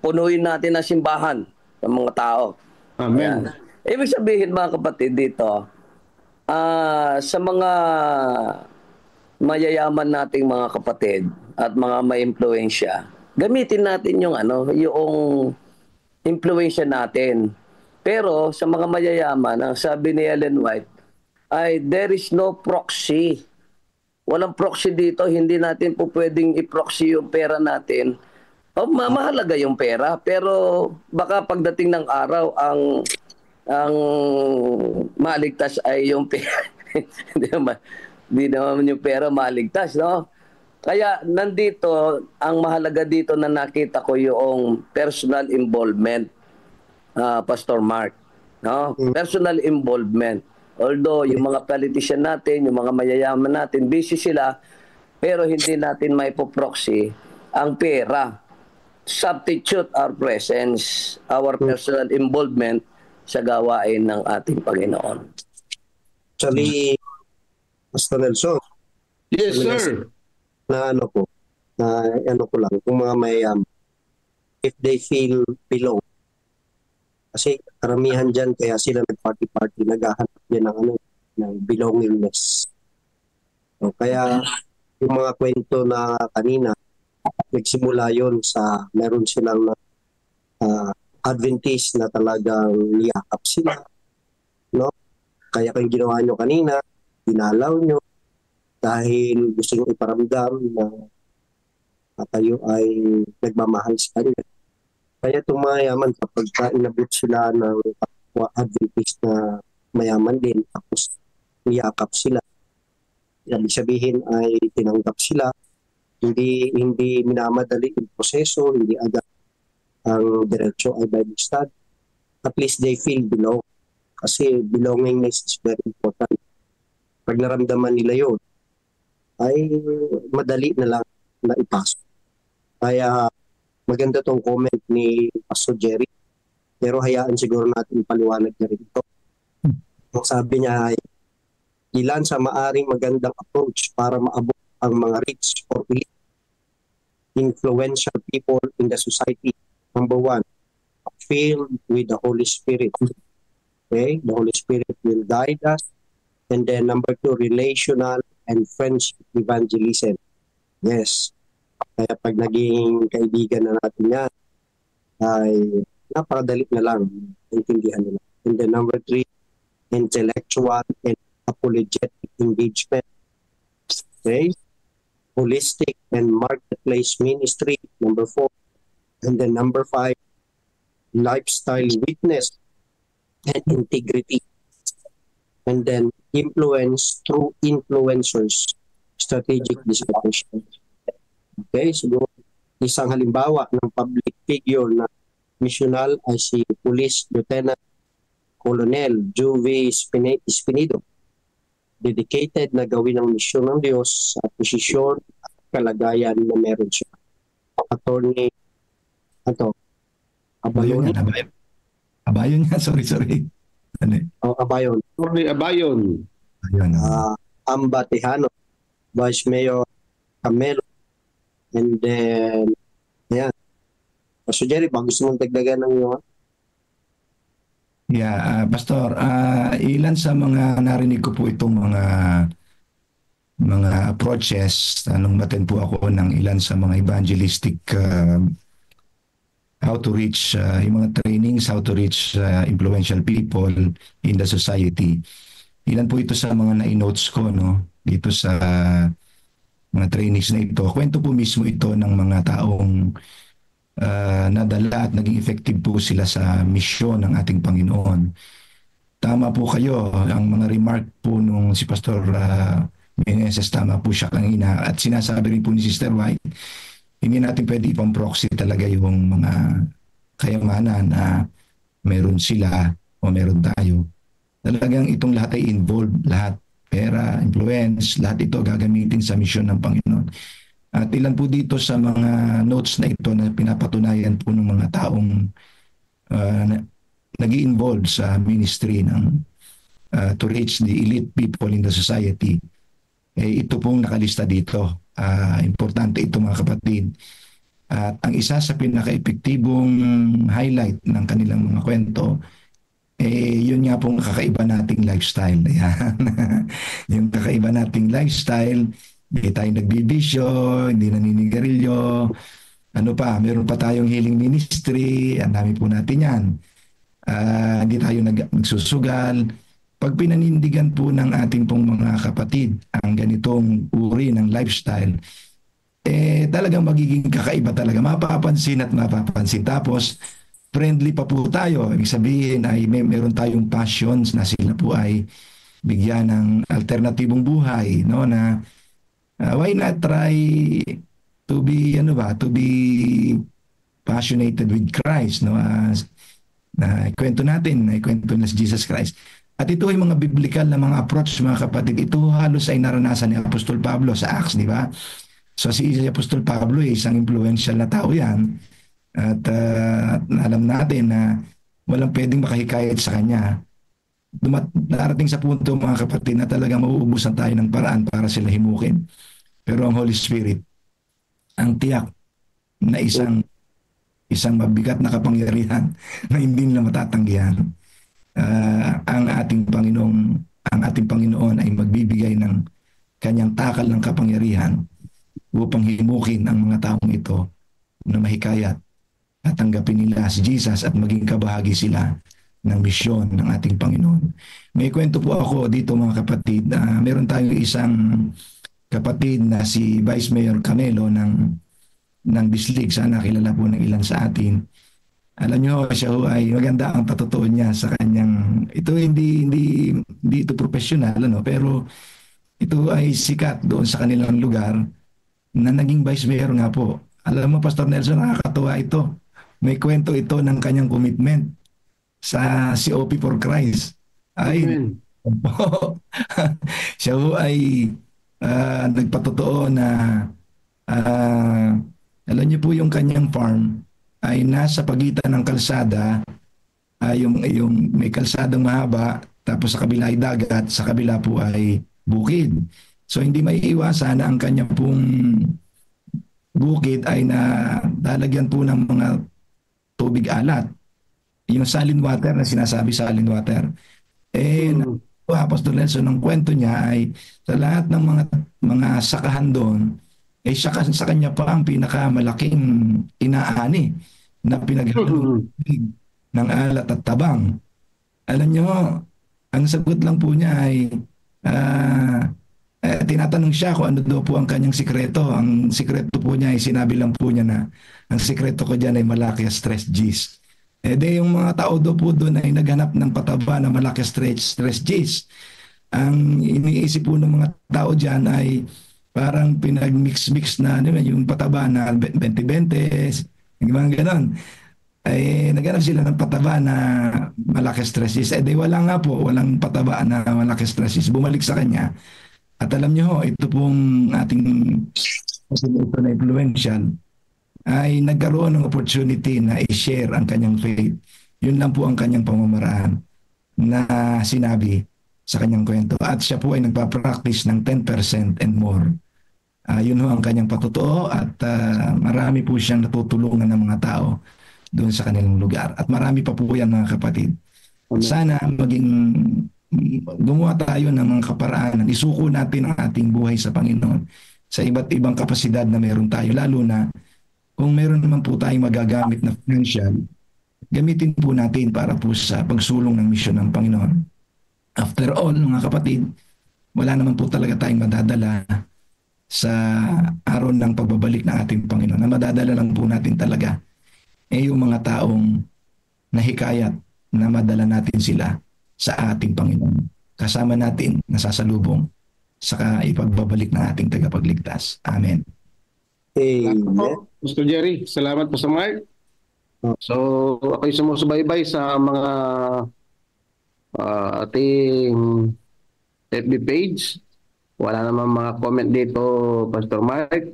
punuin natin ang simbahan ng mga tao. Amen. Ayan. Ibig sabihin, mga kapatid, dito, sa mga mayayaman nating mga kapatid at mga ma-impluensya, gamitin natin yung impluensya natin. Pero sa mga mayayaman, ang sabi ni Ellen White, ay there is no proxy. Walang proxy dito, hindi natin po pwedeng i-proxy yung pera natin. Mahalaga yung pera, pero baka pagdating ng araw ang maligtas ay yung pera. Hindi naman yung pera maligtas, no? Kaya nandito, ang mahalaga dito na nakita ko yung personal involvement, Pastor Mark. No? Personal involvement. Although yung mga politician natin, yung mga mayayaman natin, busy sila, pero hindi natin may proxy ang pera. Substitute our presence, our personal involvement sa gawain ng ating Panginoon. Actually, Pastor Nelson, Yes, sir. na ko lang, kung mga mayayaman, if they feel belong, kasi karamihan dyan, kaya sila nag-party-party, naghahanap din ng belongingness. So, kaya yung mga kwento na kanina, nagsimula yon sa meron silang Adventist na talagang niyakap sila. No? Kaya kung ginawa nyo kanina, dinalaw nyo dahil gusto nyo iparamdam na kayo ay nagmamahal sa Kanya. Kaya itong mayaman, kapag inabot sila ng kapwa Adventist na mayaman din, tapos niyakap sila, ibig sabihin ay tinanggap sila, hindi minamadali yung proseso, hindi agad ang diretso ay Bible study. At least they feel belong. Kasi belongingness is very important. Pag naramdaman nila yun, ay madali na lang na ipasok. Kaya maganda tong comment ni Pastor Jerry. Pero hayaan siguro natin paliwanag na rin ito. Ang sabi niya ay, ilan sa maaring magandang approach para maabot ang mga rich or elite influential people in the society. Number one, filled with the Holy Spirit. Okay? The Holy Spirit will guide us. And then number two, relational and friendship evangelism. Yes. Kaya pag naging kaibigan na natin yan, ay napakadali na lang, intindihan nila. And then number three, intellectual and apologetic engagement. Okay? Holistic and marketplace ministry. Number four. And then number five, lifestyle witness and integrity. And then influence through influencers, strategic discipleship. Okay, siguro isang halimbawa ng public figure na missional ay si Police Lieutenant Colonel Juvie Espinido. Dedicated na gawin ang misyon ng Diyos sa posisyon at kalagayan na meron siya. Attorney Abayon. Abayon nga, sorry. Ano? Abayon. Attorney Abayon. Abayon. Amba Tejano, Vice Mayor Camelo, and then ayan. So Jerry, baka gusto mong dagdagan ng iyo? Yeah, Pastor, ilan sa mga narinig ko po itong mga approaches, nung maten po ako ng ilan sa mga evangelistic how to reach, yung mga trainings, how to reach influential people in the society. Ilan po ito sa mga na-notes ko, no? Dito sa mga trainings na ito. Kwento po mismo ito ng mga taong nadala at naging effective po sila sa misyon ng ating Panginoon. Tama po kayo, ang mga remark po nung si Pastor Meneses, tama po siya kanina. At sinasabi rin po ni Sister White, hindi natin pwede ipang proxy talaga yung mga kayamanan na meron sila o meron tayo. Talagang itong lahat ay involved, lahat pera, influence, lahat ito gagamitin sa misyon ng Panginoon. At ilan po dito sa mga notes na ito na pinapatunayan po ng mga taong nag-i-involve sa ministry ng to reach the elite people in the society. Ito pong nakalista dito. Importante ito mga kapatid. At ang isa sa pinaka-epektibong highlight ng kanilang mga kwento, yun nga pong kakaiba nating lifestyle. Ayan. Yung kakaiba nating lifestyle, hindi tayo nagbibisyo, hindi naninigarilyo, ano pa, meron pa tayong healing ministry, ang dami po natin yan. Hindi tayo nagsusugal. Pag pinanindigan po ng ating pong mga kapatid ang ganitong uri ng lifestyle, talagang magiging kakaiba talaga. Mapapansin at mapapansin. Tapos, friendly pa po tayo. Ibig sabihin ay meron tayong passions na sila po ay bigyan ng alternatibong buhay, no, na why not try to be passionate with Christ, no? Na kwento natin, kwento na si Jesus Christ. At ito ay mga biblical na mga approach, mga kapatid. Ito halos ay naranasan ni Apostol Pablo sa Acts, di ba? So si Apostol Pablo ay isang influential na tao yan. At alam natin na walang pwedeng makahikayat sa kanya. Darating sa punto, mga kapatid, na talagang mauubusan tayo ng paraan para sila himukin. Pero ang Holy Spirit, ang tiyak na isang mabigat na kapangyarihan na hindi nila matatanggihan. Ang ating Panginoon ay magbibigay ng kanyang takal ng kapangyarihan upang himukin ang mga taong ito na mahikayat at tanggapin nila si Jesus at maging kabahagi sila ng misyon ng ating Panginoon. May kwento po ako dito mga kapatid. Meron tayong isang kapatid na si Vice Mayor Canelo ng Bislig. Sana kilala po ng ilan sa atin. Alam nyo, siya ay maganda ang patutuo niya sa kanyang, ito hindi ito professional, pero ito ay sikat doon sa kanilang lugar na naging Vice Mayor nga po. Alam mo, Pastor Nelson, nakakatuwa ito. May kwento ito ng kanyang commitment sa COP for Christ. Ay, siya ay nagpatotoo na alam niyo po yung kanyang farm ay nasa pagitan ng kalsada, yung may kalsadang mahaba, tapos sa kabila ay dagat, sa kabila po ay bukid. So hindi maiiwasan na ang kanya pong bukid ay nadalagyan po ng mga tubig alat. Yung salin water na sinasabi, salin water. Pastor Nelson, ang kwento niya ay sa lahat ng mga sakahan doon, sa kanya pa ang pinakamalaking inaani na pinaghalo ng alat at tabang. Alam nyo, ang sagot lang po niya ay tinatanong siya kung ano daw po ang kanyang sikreto. Ang sikreto po niya ay sinabi lang po niya na ang sikreto ko dyan ay malaki stress Gs. Yung mga tao daw po doon ay naghanap ng pataba na malaki stress Gs. Ang iniisip po ng mga tao dyan ay parang pinag-mix na yung pataba na 20-20, yung mga ganon. Naghanap sila ng pataba na malaki stresses. Wala nga po, walang pataba na malaki stresses. Bumalik sa kanya. At alam nyo, ito pong ating ito na influential ay nagkaroon ng opportunity na i-share ang kanyang faith. Yun lang po ang kanyang pamamaraan na sinabi sa kanyang kwento. At siya po ay nagpa-practice ng 10% and more. Yun ho ang kanyang patutuo at marami po siyang natutulungan ng mga tao doon sa kanilang lugar. At marami pa po yan mga kapatid. Sana gumawa tayo ng mga kaparaanan. Isuko natin ang ating buhay sa Panginoon sa iba't ibang kapasidad na meron tayo. Lalo na kung meron naman po tayong magagamit na financial, gamitin po natin para po sa pagsulong ng misyon ng Panginoon. After all, mga kapatid, wala naman po talaga tayong madadala sa araw ng pagbabalik ng ating Panginoon. Na madadala lang po natin talaga yung mga taong nahikayat na madala natin sila sa ating Panginoon. Kasama natin nasasalubong sa ipagbabalik ng ating tagapagligtas. Amen. Amen. Mr. Jerry, salamat po sa Mark. So, ako'y sumusubaybay sa mga ating FB page. Wala naman mga comment dito, Pastor Mark.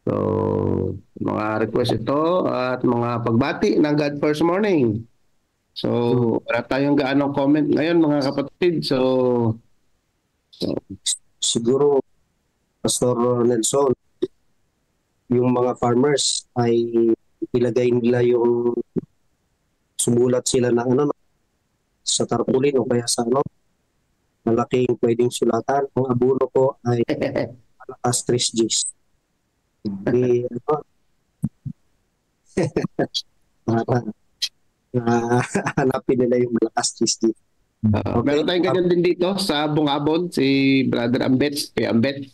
So, mga request ito at mga pagbati ng God First Morning. So, wala tayong gaanong comment ngayon mga kapatid. So siguro, Pastor Nelson, yung mga farmers ay ilagay nila yung sumulat sila ng sa tarpaulin o kaya sa malaking pwedeng sulatan. Ang abono ko ay malakas 3 Gs. Hindi, hanapin nila yung malakas 3 Gs. Meron tayong ganyan din dito sa Bungabon, si Brother Ambet, kay Ambet.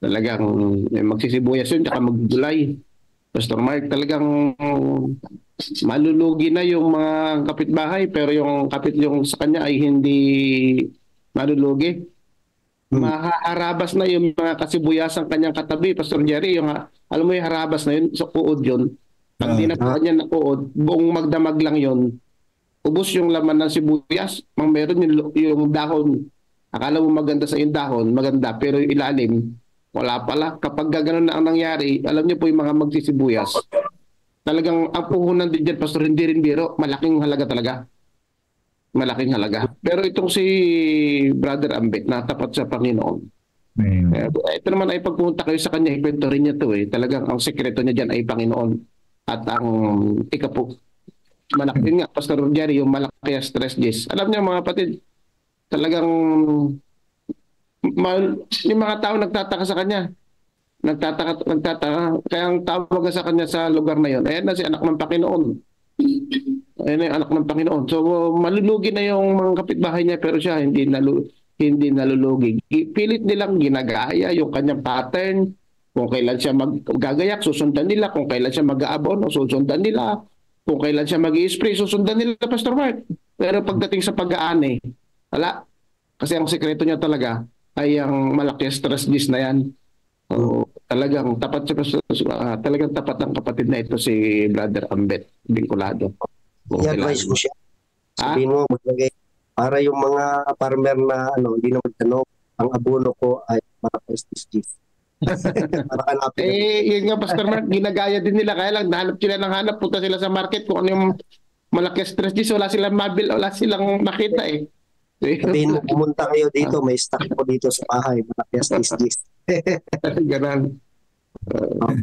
Talagang magsisibuyas yun, tsaka maggulay. Pastor Mark, talagang malulugi na yung mga kapitbahay, pero yung yung sa kanya ay hindi malulugi. Mahaharabas na yung mga kasibuyasan kanyang katabi. Pastor Jerry, alam mo yung harabas na yun, sa kuod yun. Pag di na pa kanya na kuod, buong magdamag lang yun. Ubus yung laman ng sibuyas, meron yung dahon. Akala mo maganda sa yung dahon, maganda, pero yung ilalim, wala pala. Kapag gano'n na ang nangyari, alam niyo po yung mga magsisibuyas. Talagang ang puhunan din dyan, Pastor, hindi rin biro. Malaking halaga talaga. Malaking halaga. Pero itong si Brother Ambet, natapat sa Panginoon. Ito naman ay pagpunta kayo sa kanya, ikwento rin niya ito Talagang ang sekreto niya dyan ay Panginoon. At ang ikapo, malaki nga, Pastor Jerry, yung malaki stress Gs. Alam niyo mga kapatid, talagang yung mga tao nagtataka sa kanya. Nagtataka. Kaya ang tawag sa kanya sa lugar na yon, ayan na si anak ng Panginoon. Ayun na yung anak ng Panginoon. So malulugi na yung mga kapitbahay niya pero siya hindi nalulugi. Pilit nilang ginagaya yung kanyang pattern. Kung kailan siya maggagayak, susundan nila. Kung kailan siya mag-aabono, susundan nila. Kung kailan siya mag-i-spray, susundan nila, Pastor Mark. Pero pagdating sa pag-aani, wala. Kasi ang sekreto niya talaga ay ang malaki stress dish na yan. So, talagang tapat ang kapatid na ito si Brother Ambet Vinculado. I-advise mo siya. Sabihin mo, maglagay para yung mga farmer na hindi na magtanong, ang abono ko ay para SSG. Para hanapin. Yun nga, Pastor Mark, ginagaya din nila. Kaya lang, hanap, punta sila sa market kung ano yung malaki stress dish. Wala silang makita eh. Sabihin mo, pumunta kayo dito, may stock po dito sa bahay, malaki SSG. Ganon.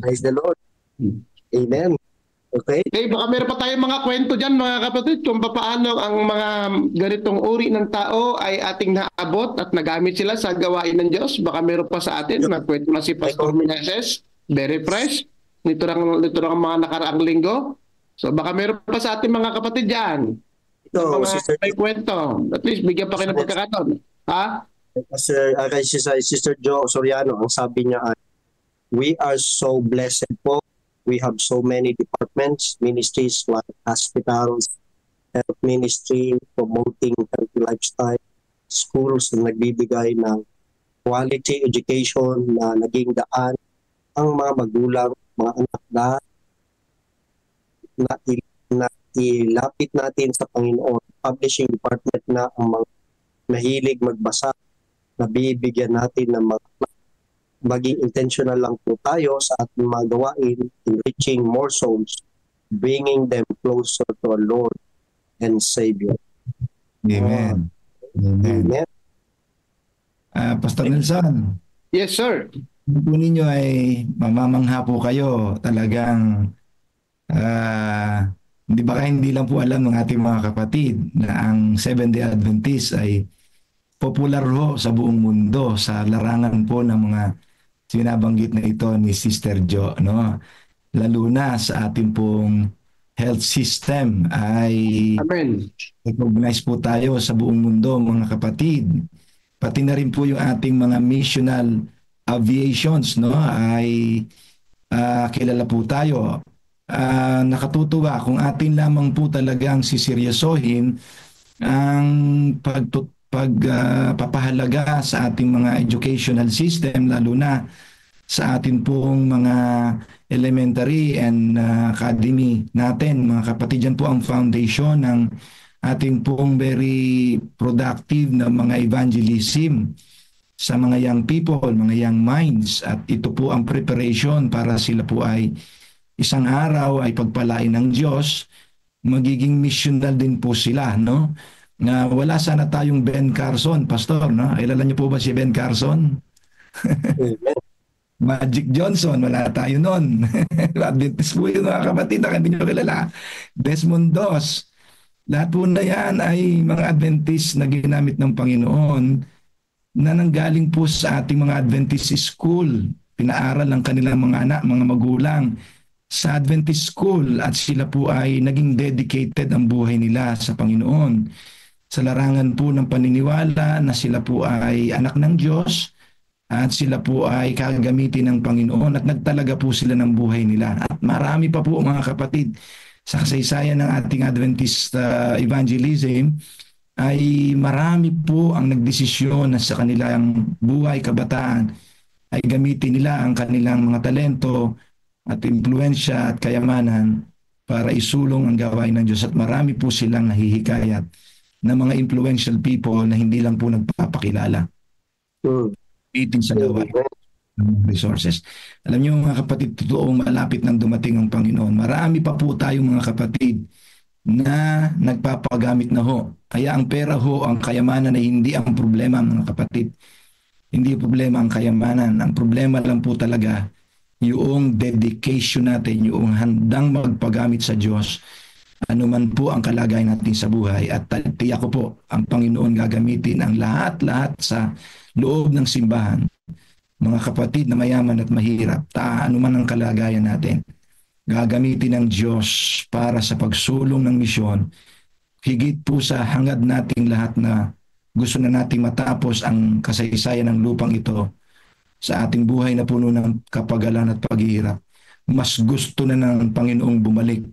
Praise the Lord. Amen. Okay. Baka meron pa tayong mga kwento dyan, mga kapatid, kung paano ang mga ganitong uri ng tao ay ating naabot at nagamit sila sa gawain ng Diyos. Baka meron pa sa atin. Nagkwento na si Pastor Meneses, very fresh. Nito lang mga nakaraang linggo. So baka meron pa sa ating mga kapatid dyan. Ito, may kwento. At least bigyan pa kayo ng pagkakataon. Ha? Sister Jo Soriano, ang sabi niya ay, we are so blessed po. We have so many departments, ministries like hospitals, health ministry, promoting healthy lifestyle, schools na nagbibigay ng quality education na naging daan ang mga magulang, mga anak na ilapit natin sa Panginoon. Publishing department na ang mga mahilig magbasa, nabibigyan natin ng mga maging intentional lang po tayo sa ating mga gawain, enriching more souls, bringing them closer to our Lord and Savior. Amen. Amen. Pastor Nelson. Yes, sir. Po ninyo ay mamamangha po kayo. Talagang hindi lang po alam ng ating mga kapatid na ang Seventh-day Adventist ay popular ho sa buong mundo sa larangan po ng mga sinabanggit na ito ni Sister Jo, no? Lalo na sa ating pong health system ay recognize po tayo sa buong mundo, mga kapatid. Pati na rin po yung ating mga missional aviations, no? Ay kilala po tayo. Nakatutuwa kung atin lamang po talagang siseryosohin ang pagpapahalaga sa ating mga educational system, lalo na sa ating pong mga elementary and academy natin. Mga kapatid, yan po ang foundation ng ating pong very productive na mga evangelism sa mga young people, mga young minds. At ito po ang preparation para sila po ay isang araw ay pagpalain ng Diyos, magiging missional din po sila, no? Wala sana tayong Ben Carson, Pastor, no? Ilala niyo po ba si Ben Carson? Magic Johnson, wala tayo nun. Adventist po yun, mga kapatid, na hindi nyo kilala. Desmond Doss. Lahat po na yan ay mga Adventist na ginamit ng Panginoon na nanggaling po sa ating mga Adventist school. Pinaaral ng kanilang mga anak, mga magulang sa Adventist school at sila po ay naging dedicated ang buhay nila sa Panginoon. Sa larangan po ng paniniwala na sila po ay anak ng Diyos at sila po ay kagamitin ng Panginoon at nagtalaga po sila ng buhay nila. At marami pa po, mga kapatid, sa kasaysayan ng ating Adventist evangelism ay marami po ang nagdesisyon na sa kanilang buhay, kabataan, ay gamitin nila ang kanilang mga talento at impluensya at kayamanan para isulong ang gawain ng Diyos. At marami po silang nahihikayat na mga influential people na hindi lang po nagpapakilala. Meeting sa gawain ng resources. Alam niyo, mga kapatid, totoong malapit nang dumating ang Panginoon. Marami pa po tayong mga kapatid na nagpapagamit na ho. Kaya ang pera ho, ang kayamanan ay hindi ang problema, mga kapatid. Hindi problema ang kayamanan. Ang problema lang po talaga yung dedication natin, yung handang magpagamit sa Diyos. Ano man po ang kalagayan natin sa buhay, at tiyak ko po, ang Panginoon gagamitin ang lahat-lahat sa loob ng simbahan. Mga kapatid na mayaman at mahirap, ano man ang kalagayan natin, gagamitin ng Diyos para sa pagsulong ng misyon, higit po sa hangad nating lahat na gusto na nating matapos ang kasaysayan ng lupang ito sa ating buhay na puno ng kapagalan at paghihirap. Mas gusto na ng Panginoong bumalik.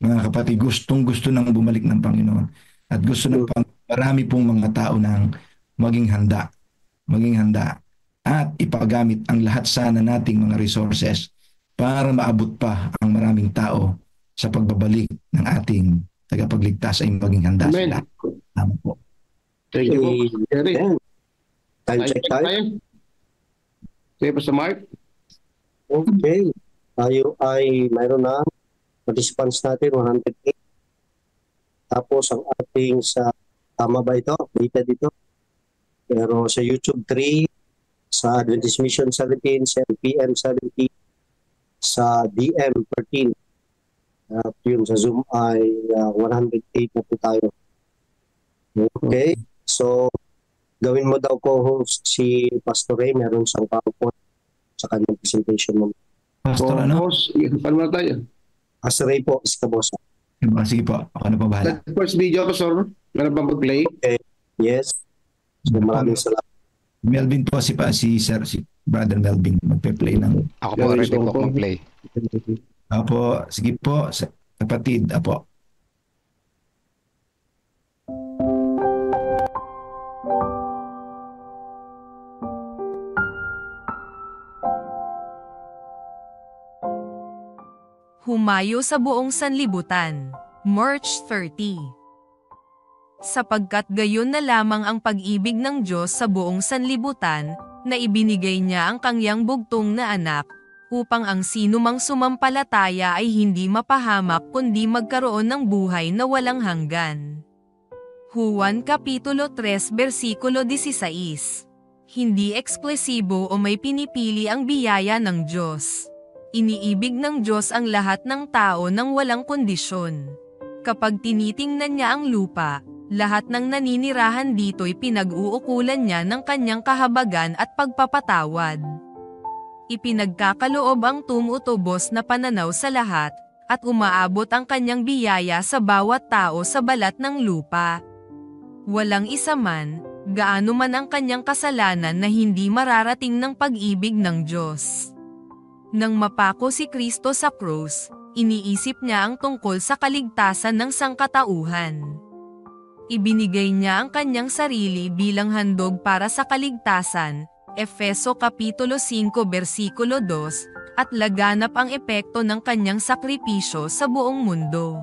Mga kapatid, gusto nang bumalik ng Panginoon. At gusto ng marami pong mga tao nang maging handa at ipagamit ang lahat sana nating mga resources para maabot pa ang maraming tao sa pagbabalik ng ating tagapagligtas ay maging handa sila. Tama po. Thank you po. Jerry. Time check tayo. Sige po sa Mark. Okay. Tayo ay mayroon na participants natin, 108. Tapos ang ating sa, tama ba ito? Data dito. Pero sa YouTube 3, sa Adventist Mission 17, sa PM 17, sa DM 13. At yun sa Zoom ay 108 na po tayo. Okay. So, gawin mo daw co-host si Pastor Ray. Meron siyang PowerPoint sa kanyang presentation mo. Pastor, ano? Paano na tayo? Pastor Ray po, Iskabosa. Sige po, ako na pa bahala. That first video, Pastor, meron ba mag-play? Okay. Yes. So, maraming salamat. Melvin po si Brother Melvin magpe-play ng. Ako po ready po mag-play. Apo, sige po, kapatid, apo. Humayo sa buong sanlibutan, March 30. Sapagkat gayon na lamang ang pag-ibig ng Diyos sa buong sanlibutan, na ibinigay niya ang kanyang bugtong na anak, upang ang sinumang sumampalataya ay hindi mapahamak kundi magkaroon ng buhay na walang hanggan. Juan Kapitulo 3 versikulo 16. Hindi eksklesibo o may pinipili ang biyaya ng Diyos. Iniibig ng Diyos ang lahat ng tao nang walang kondisyon. Kapag tinitingnan niya ang lupa, lahat ng naninirahan dito'y pinag-uukulan niya ng kanyang kahabagan at pagpapatawad. Ipinagkakaloob ang tumutubos na pananaw sa lahat, at umaabot ang kanyang biyaya sa bawat tao sa balat ng lupa. Walang isa man, gaano man ang kanyang kasalanan na hindi mararating ng pag-ibig ng Diyos. Nang mapako si Kristo sa krus, iniisip niya ang tungkol sa kaligtasan ng sangkatauhan. Ibinigay niya ang kanyang sarili bilang handog para sa kaligtasan, Efeso Kapitulo 5 versikulo 2, at laganap ang epekto ng kanyang sakripisyo sa buong mundo.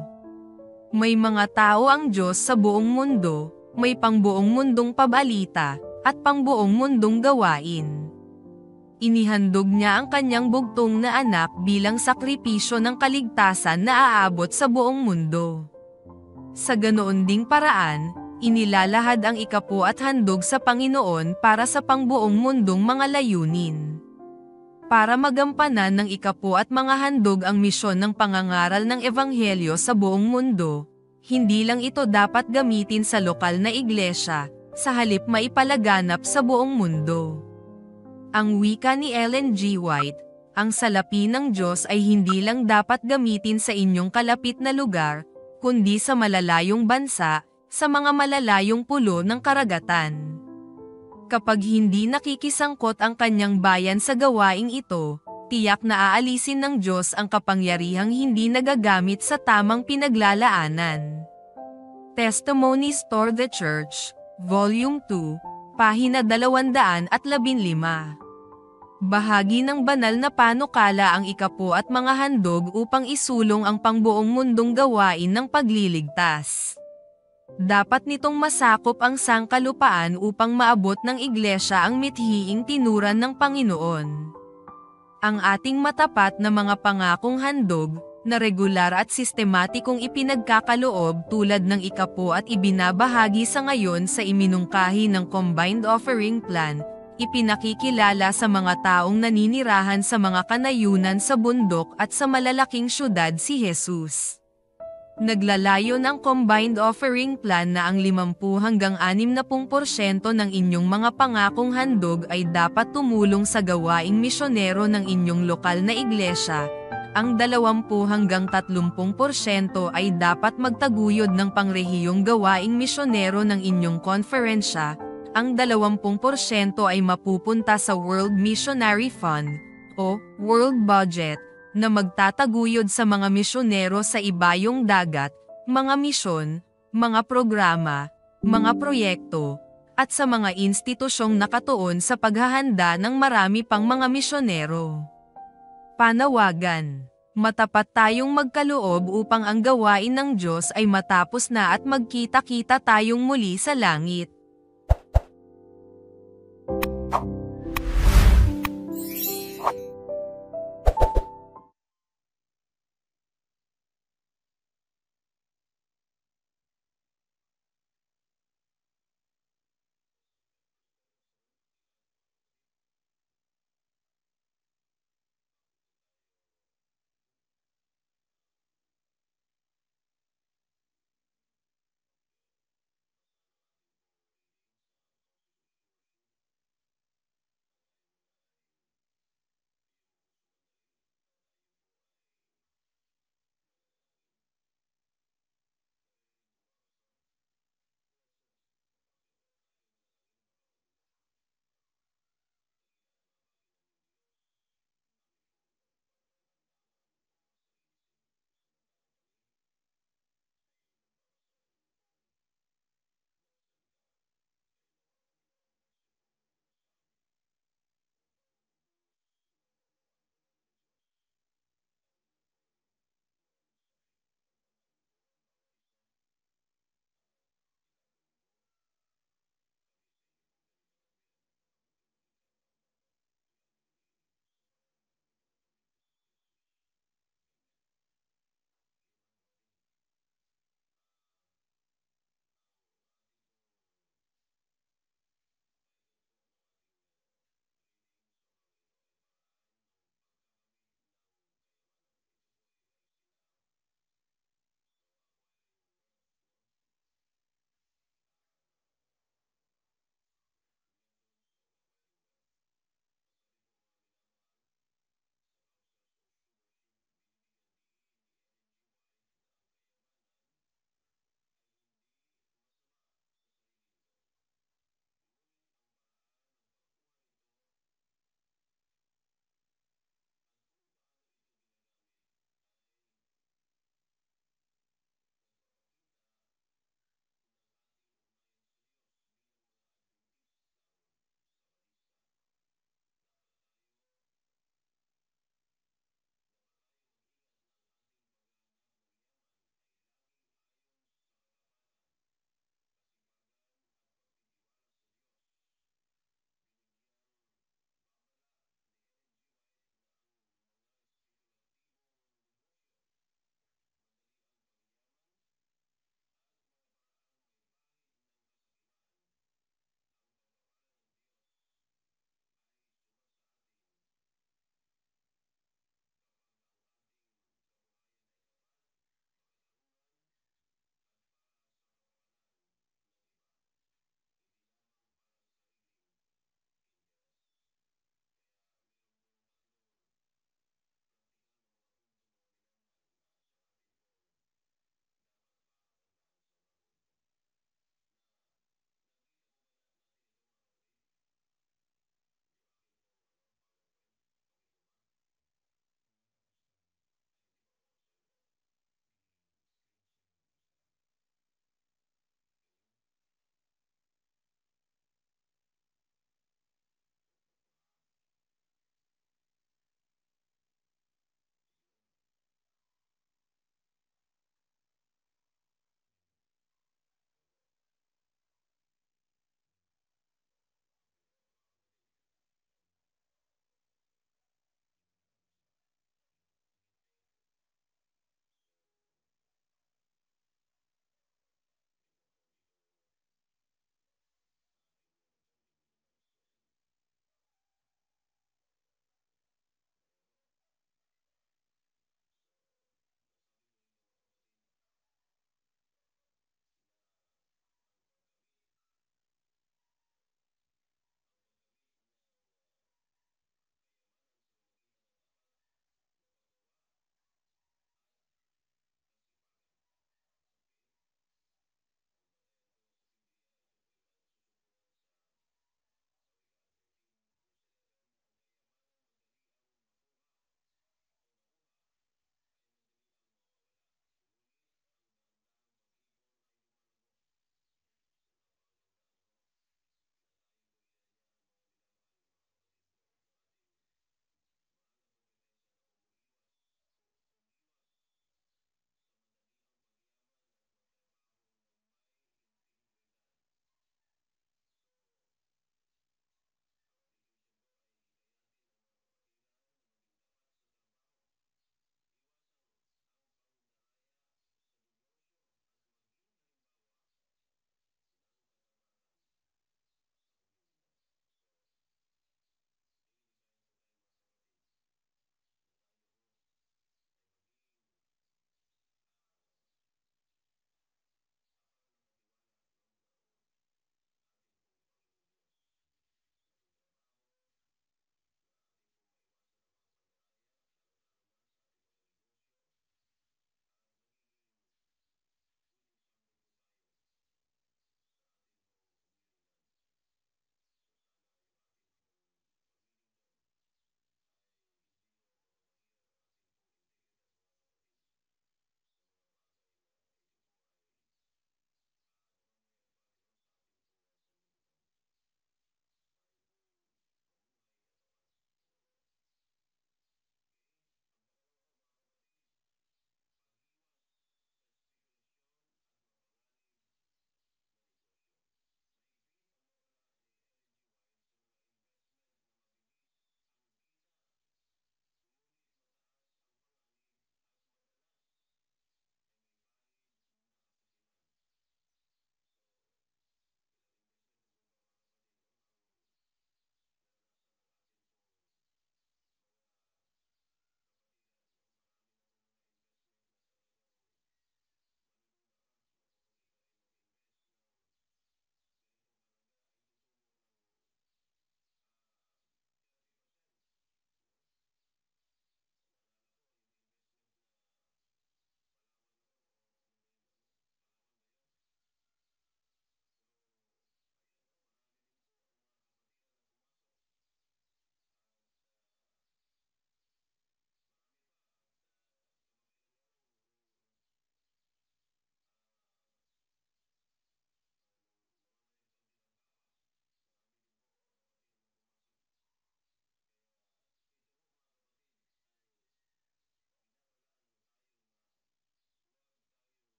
May mga tao ang Diyos sa buong mundo, may pangbuong mundong pabalita, at pangbuong mundong gawain. Inihandog niya ang kanyang bugtong na anak bilang sakripisyo ng kaligtasan na aabot sa buong mundo. Sa ganoon ding paraan, inilalahad ang ikapu at handog sa Panginoon para sa pangbuong mundong mga layunin. Para magampanan ng ikapu at mga handog ang misyon ng pangangaral ng Ebanghelyo sa buong mundo, hindi lang ito dapat gamitin sa lokal na iglesia, sa halip maipalaganap sa buong mundo. Ang wika ni Ellen G. White, ang salapi ng Diyos ay hindi lang dapat gamitin sa inyong kalapit na lugar, kundi sa malalayong bansa, sa mga malalayong pulo ng karagatan. Kapag hindi nakikisangkot ang kanyang bayan sa gawaing ito, tiyak na aalisin ng Diyos ang kapangyarihang hindi nagagamit sa tamang pinaglalaanan. Testimonies toward the Church, Volume 2, Pahina 215. Bahagi ng banal na panukala ang ikapu at mga handog upang isulong ang pangbuong mundong gawain ng pagliligtas. Dapat nitong masakop ang sangkalupaan upang maabot ng iglesia ang mithiing tinuran ng Panginoon. Ang ating matapat na mga pangakong handog, na regular at sistematikong ipinagkakaloob tulad ng ikapu at ibinabahagi sa ngayon sa iminungkahi ng Combined Offering Plan, ipinakikilala sa mga taong naninirahan sa mga kanayunan sa bundok at sa malalaking syudad si Jesus. Naglalayo ng Combined Offering Plan na ang 50 hanggang 60% ng inyong mga pangakong handog ay dapat tumulong sa gawaing misyonero ng inyong lokal na iglesia, ang 20 hanggang 30% ay dapat magtaguyod ng pangrehiyong gawaing misyonero ng inyong konferensya, ang 20% ay mapupunta sa World Missionary Fund, o World Budget, na magtataguyod sa mga misyonero sa ibayong dagat, mga misyon, mga programa, mga proyekto, at sa mga institusyong nakatuon sa paghahanda ng marami pang mga misyonero. Panawagan. Matapat tayong magkaloob upang ang gawain ng Diyos ay matapos na at magkita-kita tayong muli sa langit.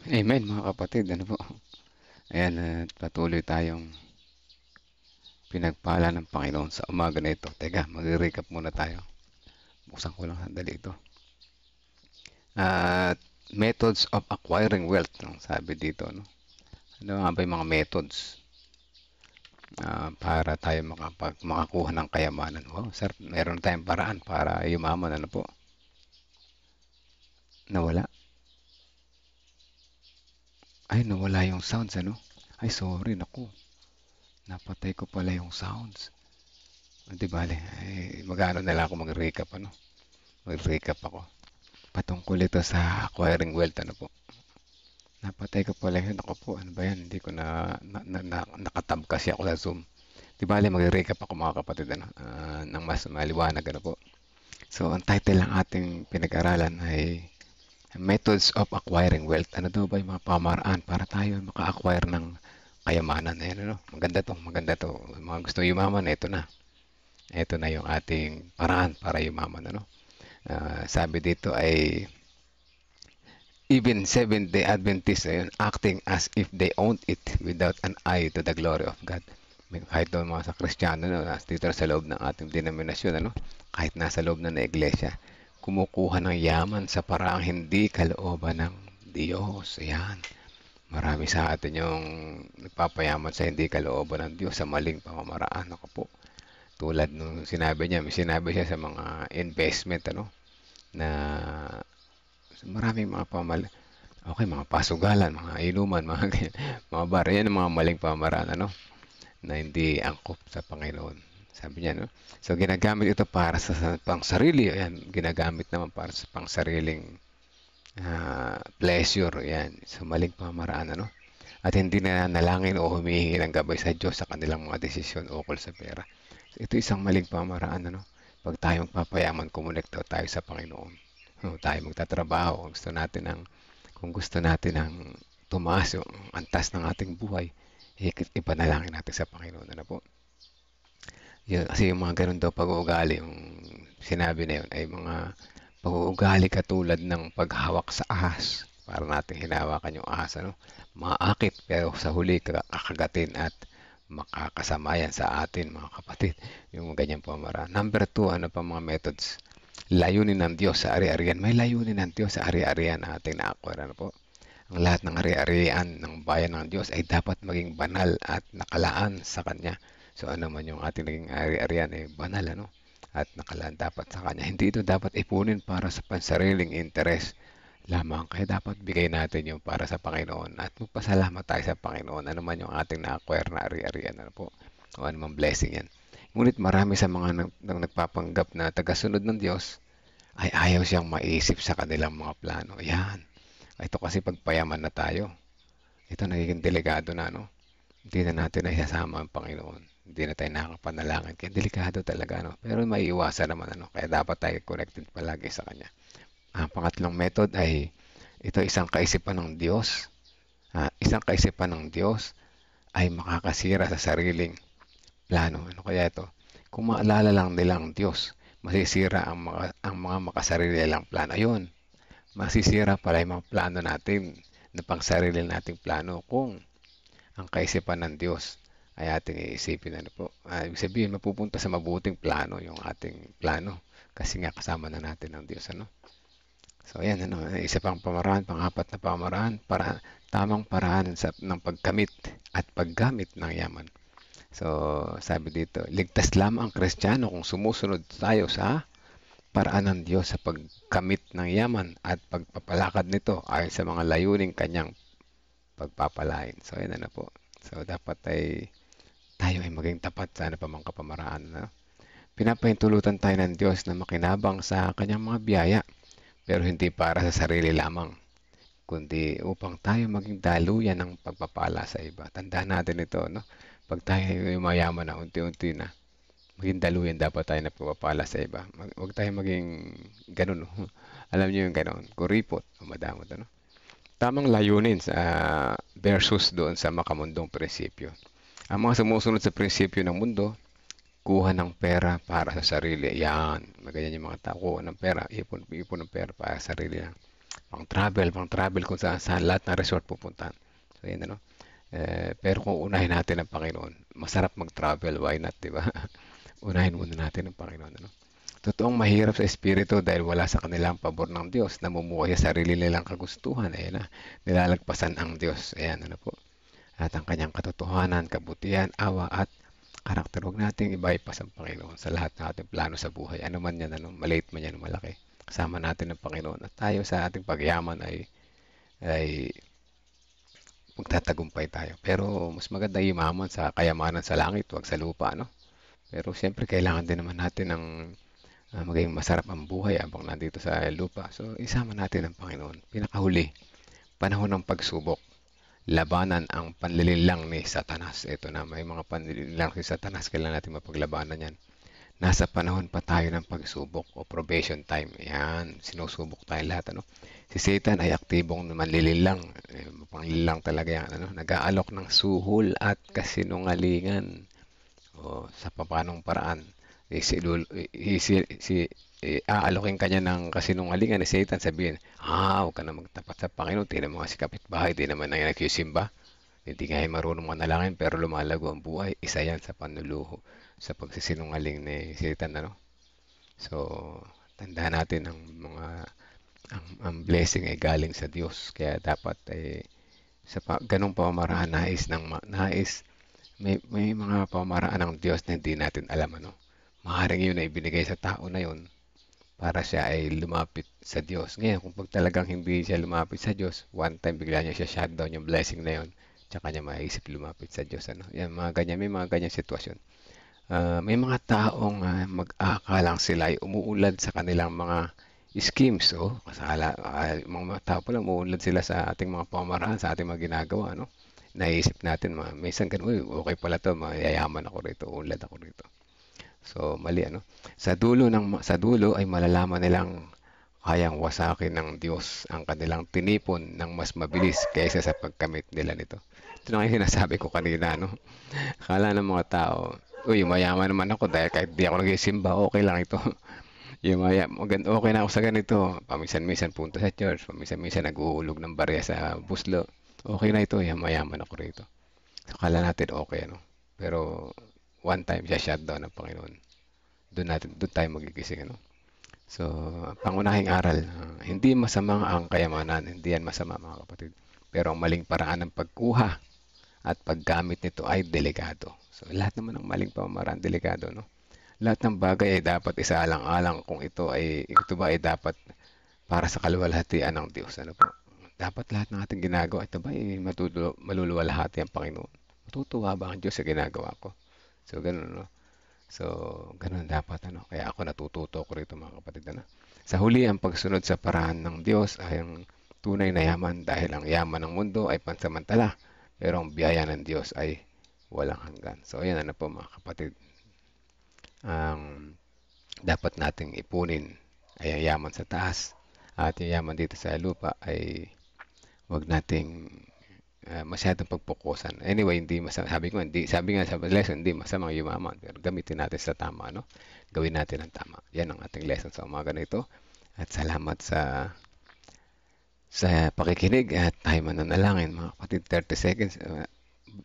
Amen mga kapatid. Ano po? Ayan, at patuloy tayong pinagpala ng Panginoon sa umaga na ito. Teka, mag-recap muna tayo. Buksan ko lang sandali ito. At methods of acquiring wealth, no? Sabi dito, no? Ano nga ba yung mga methods para tayo makakuha ng kayamanan? Wow, sir, meron tayong paraan para yumaman. Ano po? Nawala. Ay, nawala yung sounds, ano? Ay, sorry, naku. Napatay ko pala yung sounds. Di bale, ay, magano na lang ako mag-recap, ano? Mag-recap ako. Patungkol ito sa acquiring wealth, ano po? Napatay ko pala yun. Ako po, ano ba yan? Hindi ko nakatab kasi ako sa Zoom. Di bale, mag-recap ako mga kapatid, ano? Ng mas maliwanag, ano po? So, ang title ng ating pinag-aralan ay Methods of Acquiring Wealth. Ano daw ba yung mga pamaraan para tayo maka-acquire ng kayamanan? Ayan, ano? Maganda to. Mga gusto yumaman, ito na. Ito na yung ating paraan para yumaman, ano? Sabi dito ay even Seventh-day Adventists ayun, acting as if they owned it without an eye to the glory of God. Kahit doon mga sa Kristiyano, no, dito sa loob ng ating denominasyon, ano? Kahit nasa loob na iglesia, kumukuha ng yaman sa paraang hindi kalooban ng Diyos. Ayan. Marami sa atin yung nagpapayaman sa hindi kalooban ng Diyos sa maling pamamaraan. Ako po. Tulad nung sinabi niya, may sinabi siya sa mga investment, ano, na maraming mga mga pasugalan, mga inuman, mga bar. Yan ang mga maling pamamaraan, ano, na hindi angkop sa Panginoon. Sabi niya, no? So, ginagamit ito para sa pang-sarili. Ayan, ginagamit naman para sa pang-sariling pleasure. Ayan, sa maling pamamaraan, ano? At hindi na nalangin o humihingi ng gabay sa Diyos sa kanilang mga desisyon ukol sa pera. So, ito isang maling pamamaraan, ano? Pag tayo magpapayaman, kumonekta tayo sa Panginoon. Tayo magtatrabaho. Kung gusto natin ng tumaas yung antas ng ating buhay, ipanalangin natin sa Panginoon. Ano po? Yun, kasi yung mga ganun daw pag-uugali, yung sinabi na yun, ay mga pag-uugali katulad ng paghawak sa ahas. Para natin hinawakan yung ahas, ano? Maakit, pero sa huli kakagatin at makakasamayan sa atin, mga kapatid. Yung ganyan pamaraan. Number 2, ano pa mga methods? Layunin ng Diyos sa ari-arian. May layunin ng Diyos sa ari-arian na ating na-acquire, ano po? Ang lahat ng ari-arian ng bayan ng Diyos ay dapat maging banal at nakalaan sa Kanya. So ano man yung ating naging ari-arian ay banal, ano? At nakalaan dapat sa Kanya. Hindi ito dapat ipunin para sa pansariling interes lamang. Kaya dapat bigay natin yung para sa Panginoon at magpasalamat tayo sa Panginoon. Ano man yung ating na-acquire na ari-arian, ano po? O ano man blessing yan. Ngunit marami sa mga nagpapanggap na tagasunod ng Diyos ay ayaw siyang maisip sa kanilang mga plano. Yan. Ito kasi pagpayaman na tayo. Ito nagiging delikado na, no? Hindi na natin isasama ang Panginoon. Hindi na tayo nakapanalangin. Kaya delikado talaga, no? Pero maiiwasan naman, ano? Kaya dapat tayo connected palagi sa Kanya. Ang pangatlong method ay ito isang kaisipan ng Diyos. Isang kaisipan ng Diyos ay makakasira sa sariling plano. Ano kaya ito? Kung maalala lang nilang Diyos, masisira ang mga makasarili lang plano. Ayun, masisira pala yung mga plano natin na pangsarili nating plano kung ang kaisipan ng Diyos ay ating iisipin. Ano po? Ibig sabihin, mapupunta sa mabuting plano yung ating plano kasi nga kasama na natin ang Diyos. Ano? So, ayan, ano, isa pang pamaraan, pang-apat na pamaraan, para tamang paraan ng pagkamit at paggamit ng yaman. So, sabi dito, ligtas lamang ang Kristiyano kung sumusunod tayo sa paraan ng Diyos sa pagkamit ng yaman at pagpapalakad nito ayon sa mga layuning Kanyang pagpapalain. So, ayan na po. So, dapat tayo ay maging tapat sa ano pa mga kapamaraan. No? Pinapahintulutan tayo ng Diyos na makinabang sa Kanyang mga biyaya, pero hindi para sa sarili lamang, kundi upang tayo maging daluyan ng pagpapala sa iba. Tandaan natin ito, no? Pag tayo mayaman na unti-unti na, maging daluyan dapat tayo na pagpapala sa iba. Huwag tayo maging ganun. No? Alam niyo yung ganun, kuripot, madamot. Ano? Tamang layunin versus doon sa makamundong prinsipyo. Ang mga sumusunod sa prinsipyo ng mundo, kuha ng pera para sa sarili. Yan. Maganyan yung mga tao. Kuha ng pera. Ipon ng pera para sa sarili lang. pang travel kung saan saan lahat ng resort pupuntahan. So yan ano. Pero kung unahin natin ang Panginoon, masarap mag-travel, why not, di ba? Unahin muna natin ang Panginoon, ano? Totoong mahirap sa espiritu dahil wala sa kanilang pabor ng Diyos, namumuhay sa sarili nilang kagustuhan, ayan na, nilalagpasan ang Diyos, ayan, ano po. At ang kanyang katotohanan, kabutihan, awa at karakter, huwag nating i-bypass ang Panginoon sa lahat ng ating plano sa buhay. Ano man yan, ano, maliit man yan, malaki. Kasama natin ang Panginoon at tayo sa ating pagyaman ay magtatagumpay tayo. Pero mas maganda yumaman sa kayamanan sa langit, wag sa lupa, no? Pero siyempre kailangan din naman natin ng maging masarap ang buhay habang nandito sa lupa. So isama natin ang Panginoon. Pinakahuli, panahon ng pagsubok. Labanan ang panlilinlang ni Satanas. Ito na, may mga panlilinlang si Satanas. Kailangan natin mapaglabanan yan. Nasa panahon pa tayo ng pagsubok o probation time. Yan, sinusubok tayo lahat. Ano? Si Satan ay aktibong manlililang. Panglilang talaga yan. Ano? Nag-aalok ng suhol at kasinungalingan. O, sa papanong paraan. Aalokin kanya ng kasinungalingan ni Satan, sabihin, huwag ka na magtapat sa Panginoon, tingnan mo nga si kapitbahay, di naman na nagsisimba, hindi nga marunong manalangin, pero lumalago ang buhay, isa yan sa panluluho, sa pagsisinungaling ni Satan, ano? So, tandaan natin ang blessing ay galing sa Diyos, kaya dapat sa ganong pamamaraan may mga pamamaraan ng Diyos na hindi natin alam, ano? Maaaring yun ay ibinigay sa tao na yun para siya ay lumapit sa Diyos. Ngayon, kung pag talagang hindi siya lumapit sa Diyos, one time bigla niya siya shutdown yung blessing na yun, tsaka niya maisip lumapit sa Diyos. Ano? Yan, may mga ganyan sitwasyon. May mga taong mag-aakalang sila ay umuulad sa kanilang mga schemes. Mga tao pa lang umuulad sila sa ating mga pamamaraan, sa ating mga ginagawa. No? Naisip natin, minsan ganun, okay pala to, mayayaman ako rito, uunlad ako rito. So, mali, ano? Sa dulo ay malalaman nilang kayang wasakin ng Diyos ang kanilang tinipon ng mas mabilis kaysa sa pagkamit nila nito. Ito na yung sinasabi ko kanina, no? Akala ng mga tao, mayaman naman ako dahil kahit di ako nag-isimba, okay lang ito. Okay na ako sa ganito. Paminsan-minsan punta sa church, paminsan-minsan nag-uulog ng barya sa buslo. Okay na ito, mayaman ako rito. So, akala natin okay, ano? Pero one time siya shutdown ng Panginoon. Doon tayo magigising, ano? So, pangunahing aral, hindi masama ang kayamanan, hindi yan masama, mga kapatid. Pero ang maling paraan ng pagkuha at paggamit nito ay delikado. So, lahat naman ng maling pamamaraan delikado, no? Lahat ng bagay ay dapat isaalang-alang kung ito ba ay dapat para sa kaluwalhatian ng Diyos, ano po? Dapat lahat ng ating ginagawa, ito ba ay maluluwalhati ang Panginoon? Matutuwa ba ang Diyos sa ginagawa ko? So, ganun, no? So, ganun dapat, ano? Kaya ako natututo ko rito, mga kapatid, ano? Sa huli, ang pagsunod sa paraan ng Diyos ay ang tunay na yaman dahil ang yaman ng mundo ay pansamantala, pero ang biyaya ng Diyos ay walang hanggan. So, ayan, ano po, mga kapatid? Ang dapat nating ipunin ay ang yaman sa taas at yung yaman dito sa lupa ay wag nating masyadong pagpokusan. Anyway, hindi masama. Sabi nga sa lesson, hindi masamang yumaman. Pero gamitin natin sa tama, no? Gawin natin ang tama. Yan ang ating lesson sa umaga na ito. At salamat sa pakikinig at tayo mananalangin, mga kapatid. 30 seconds.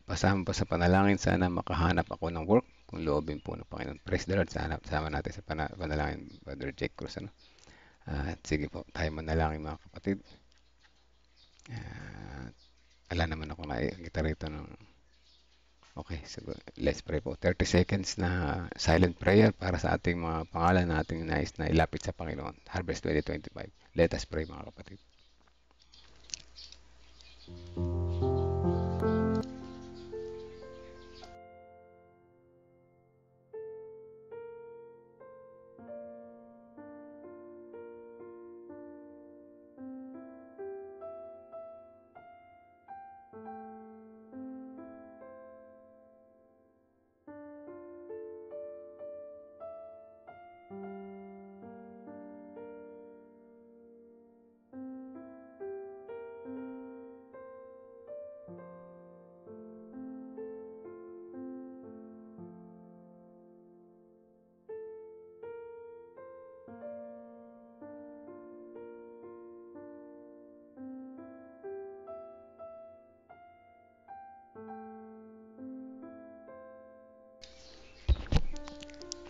Pasama pa sa panalangin. Sana makahanap ako ng work kung loobin po ng Panginoon. Praise the Lord. Sana sama natin sa panalangin, Brother Jake Cruz. Ano? At sige po, tayo manalangin, mga kapatid. Wala naman ako nakikita rito ng... Okay, so let's pray po. 30 seconds na silent prayer para sa ating mga pangalan na ating nais na ilapit sa Panginoon. Harvest 2025. Let us pray, mga kapatid.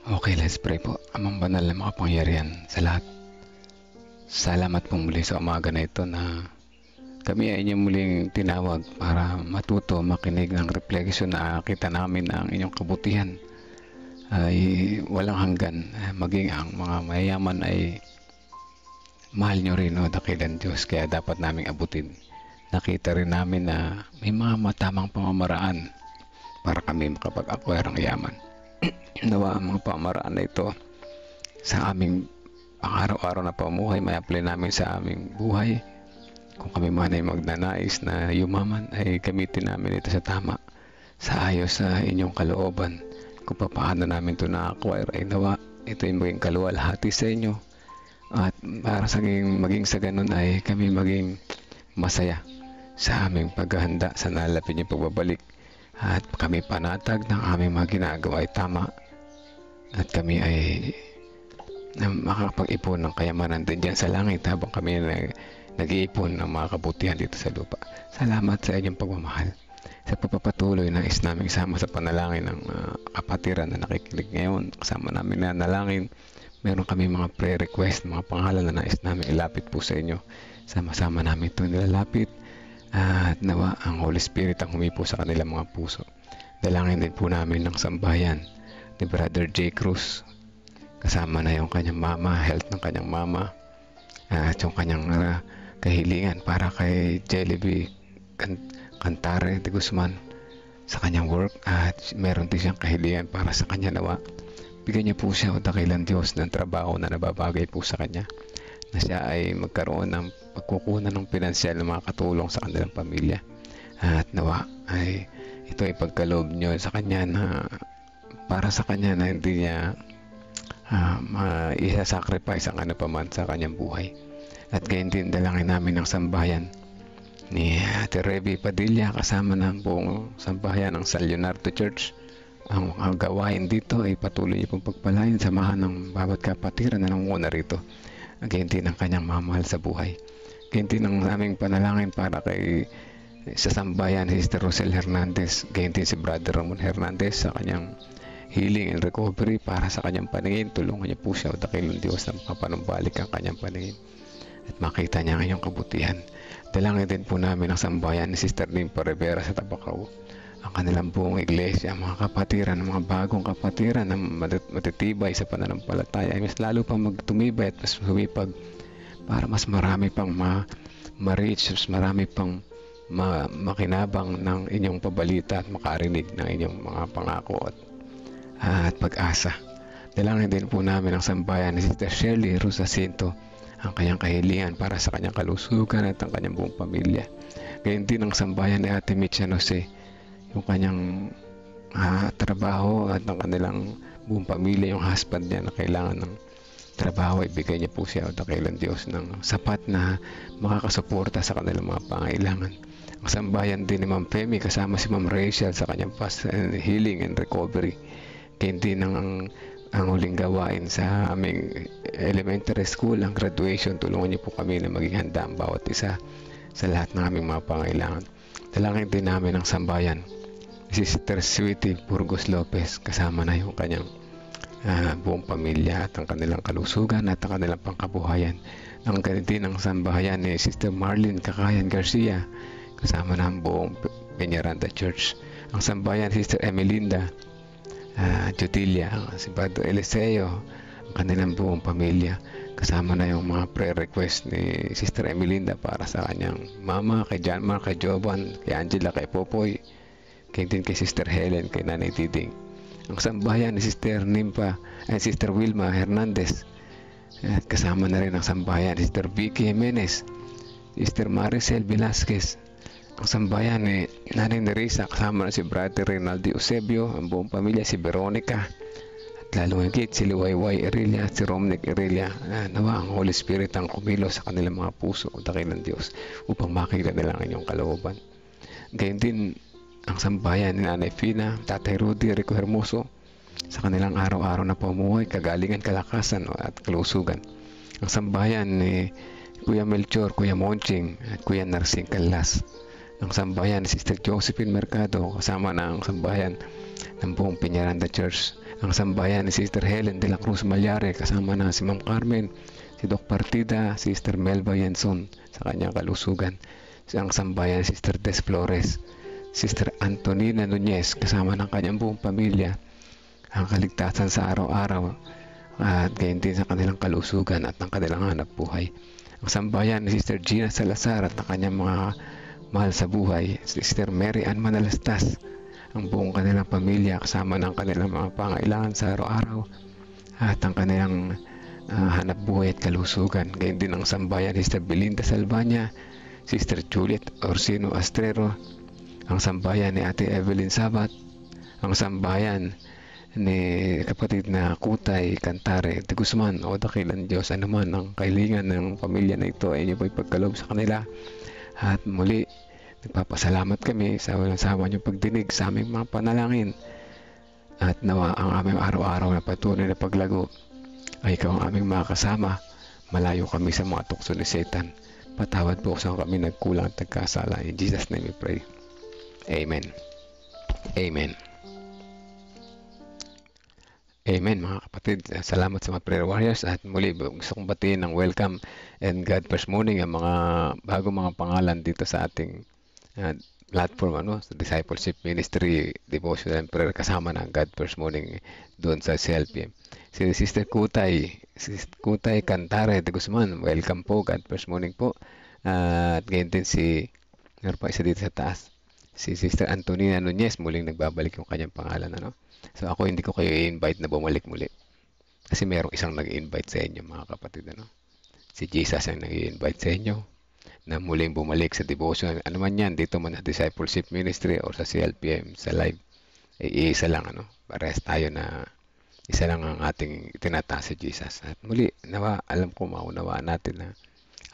Okay, let's pray po. Amang banal na makapangyarihan sa lahat. Salamat po muli sa umaga na ito na kami ay inyong muling tinawag para matuto, makinig ng reflection na kita namin na ang inyong kabutihan ay walang hanggan. Maging ang mga mayayaman ay mahal nyo rin, dakilan Diyos, kaya dapat naming abutin. Nakita rin namin na may mga matamang pamamaraan para kami makapag-acquire ng yaman. Nawa ang mga pamaraan na ito sa aming pang-araw-araw na pamuhay, may apply namin sa aming buhay. Kung kami man ay magnanais na yumaman, ay gamitin namin ito sa tama, sa ayos sa inyong kalooban. Kung paano namin ito na-acquire, ay nawa ito ay maging kaluwalhati sa inyo. At para maging sa ganun ay kami maging masaya sa aming paghahanda sa nalapit niyong pagbabalik. At kami panatag ng aming mga ginagawa ay tama. At kami ay makakapag-ipon ng kayamanan din dyan sa langit habang kami nag-iipon ng mga kabutihan dito sa lupa. Salamat sa inyong pagmamahal. Sa pagpapatuloy na is namin sama sa panalangin ng kapatiran na nakikinig ngayon. Kasama namin na nalangin. Meron kami mga prayer request, mga pangalan na nais namin ilapit po sa inyo. Sama-sama namin ito nilalapit. At nawa ang Holy Spirit ang humipo sa kanilang mga puso. Dalangin din po namin ng sambayan ni Brother J. Cruz. Kasama na yung kanyang mama, health ng kanyang mama. At yung kanyang kahilingan para kay Jellyby Cantare de Guzman sa kanyang work. At meron din siyang kahilingan para sa kanya nawa. Bigyan niya po siya o dakilang Diyos ng trabaho na nababagay po sa kanya. Na siya ay magkaroon ng pagkukunan ng pinansyal na makakatulong sa kanilang pamilya. At nawa ay ito ay pagkaloob niyo sa kanya na para sa kanya na hindi niya isa-sacrifice ang ano pa man sa kanyang buhay. At gayon din dalangin namin ng sambayan ni Ate Reby Padilla kasama ng buong sambayan ng San Leonardo Church. Ang gawain dito ay patuloy niyo pong pagpalain, samahan ng bawat kapatiran na nangunguna rito. Gayon din ang kanyang mamahal sa buhay. Gayon din ang aming panalangin para kay sa sambayan si Sister Rosel Hernandez. Gayon din si Brother Ramon Hernandez sa kanyang healing and recovery para sa kanyang paningin. Tulungan niyo po siya o dakilang Diyos na makapanumbalik ang kanyang paningin at makita niya ang inyong kabutihan. Dalangin din po namin ang sambayan ni Sister Limpa Rivera sa Tabacao, ang kanilang buong iglesia, mga kapatiran, mga bagong kapatiran na matitibay sa pananampalataya ay mas lalo pang magtumibay at mas humipag para mas marami pang ma-reach, mas marami pang makinabang ng inyong pabalita at makarinig ng inyong mga pangako at pag-asa. Dalangin din po namin ang sambayan ni Sister Shirley Rosacinto, ang kanyang kahilingan para sa kanyang kalusugan at ang kanyang buong pamilya. Gayon din ang sambayan ni Ate Mitch Jose, yung kanyang trabaho at ang kanilang buong pamilya, yung husband niya na kailangan ng trabaho, ibigay niya po siya o dakilang Diyos ng sapat na makakasuporta sa kanilang mga pangailangan. Ang sambayan din ni Ma'am Femi kasama si Ma'am Rachel sa kanyang past healing and recovery. Gayon din ang huling gawain sa aming elementary school, ang graduation. Tulungan niyo po kami na maging handa ang bawat isa sa lahat ng aming mga pangailangan. Dalangin din namin ang sambayan si Sister Sweetie Burgos Lopez kasama na yung kanyang buong pamilya at ang kanilang kalusugan at ang kanilang pangkabuhayan. Ang ganit din ang sambahayan ni Sister Marlene Kakayan Garcia kasama na ang buong Peñaranda Church. Ang sambayan si Sister Emelinda Jutilia, si Padre Eliseo, ang kanilang buong pamilya. Kasama na yung mga prayer request ni Sister Emelinda para sa kanyang mama, kay John Mark, kay Jovan, kay Angela, kay Popoy, kay din kay Sister Helen, kay Nanay Tiding. Ang sambahayan ni Sister Sister Wilma Hernandez. At kasama na rin ang sambahayan ni Sister Vicky Jimenez, Sister Maricel Velasquez. Ang sambayan ni Nanay Nerissa, kasama na si Brother Rinaldi Eusebio, ang buong pamilya, si Veronica, at lalo higit si Liwayway Erelia at si Romnick Erelia. Nawa ang Holy Spirit ang kumilos sa kanilang mga puso o dakilang Diyos upang makita nila ang inyong kalooban. Gayon din ang sambayan ni Nanay Fina, Tatay Rudy Rico Hermoso sa kanilang araw-araw na pamuhay, kagalingan, kalakasan at kalusugan. Ang sambayan ni Kuya Melchor, Kuya Monching at Kuya Narsing Calas. Ang sambayan ni Sister Josephine Mercado kasama na ang sambayan ng buong Peñaranda Church. Ang sambahayan ni Sister Helen de la Cruz Malyare, kasama na si Ma'am Carmen, si Doc Partida, Sister Melba Yenson sa kanyang kalusugan. Ang sambahayan ni Sister Des Flores, Sister Antonina Nunez, kasama ng kanyang buong pamilya, ang kaligtasan sa araw-araw at gayon din sa kanilang kalusugan at ng kanilang hanap buhay. Ang sambahayan ni Sister Gina Salazar at ng kanyang mga mahal sa buhay, Sister Mary Ann Manalastas, ang buong kanilang pamilya kasama ng kanilang mga pangailangan sa araw-araw at ang kanilang hanap buhay at kalusugan. Gayon din ang sambahayan ni Sister Belinda Salvania, Sister Juliet Orsino Astrero, ang sambahayan ni Ate Evelyn Sabat, ang sambahayan ni kapatid na Kutay Cantare de Guzman o Dakilan Diyos, anuman ang kailangan ng pamilya na ito ay inyo po'y pagkaloob sa kanila. At muli, nagpapasalamat kami sa walang sawa niyong pagdinig sa aming mga panalangin at nawa ang aming araw-araw na patuloy na paglago ay ikaw ang aming mga kasama. Malayo kami sa mga tukso ni Satan. Patawad po sa kami nagkulang at nagkasala. In Jesus' name we pray. Amen. Amen. Amen mga kapatid. Salamat sa mga prayer warriors at muli gusto kong batiin ng welcome and God First Morning ang mga bagong mga pangalan dito sa ating platform sa Discipleship Ministry Devotion and Prayer kasama ng God First Morning doon sa CLPM. Si Sister Kutay Cantare de Guzman, welcome po, God First Morning po. At ngayon din meron pa isa dito sa taas, si Sister Antonina Nunez, muling nagbabalik yung kanyang pangalan. So ako hindi ko kayo i-invite na bumalik muli. Kasi merong isang nag-invite sa inyo mga kapatid. Si Jesus ang nag-invite sa inyo na muling bumalik sa devotion. Ano man yan, dito man sa Discipleship Ministry or sa CLPM, sa live, ay isa lang. Parehas tayo na isa lang ang ating itinataas si Jesus. At muli, alam ko maunawaan natin na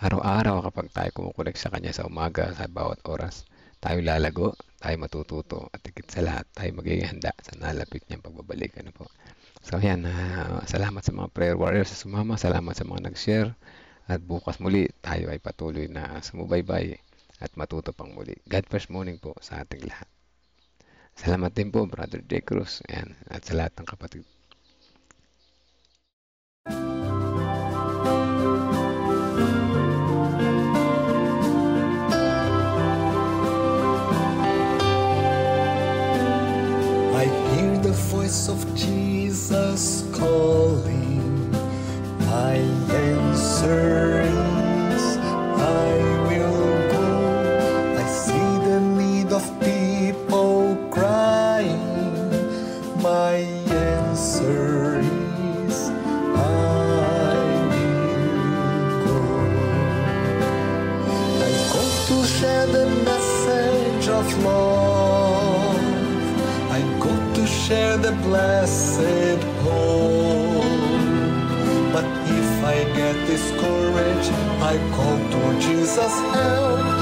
araw-araw kapag tayo kumukunik sa Kanya sa umaga, sa bawat oras, tayo lalago, tayo matututo, at higit sa lahat, tayo magiging handa sa nalapit niyang pagbabalik. So yan, salamat sa mga prayer warriors sa sumama, salamat sa mga nag-share, at bukas muli, tayo ay patuloy na sumubaybay at matuto pang muli. God First Morning po sa ating lahat. Salamat din po, Brother J. Cruz, yan, at sa lahat ng kapatid. I hear the voice of Jesus calling. My answer is, I will go. I see the need of people crying. My answer is, I will go. I go to share the message of love. I go to share the blessed hope. But if I get discouraged, I call to Jesus' help.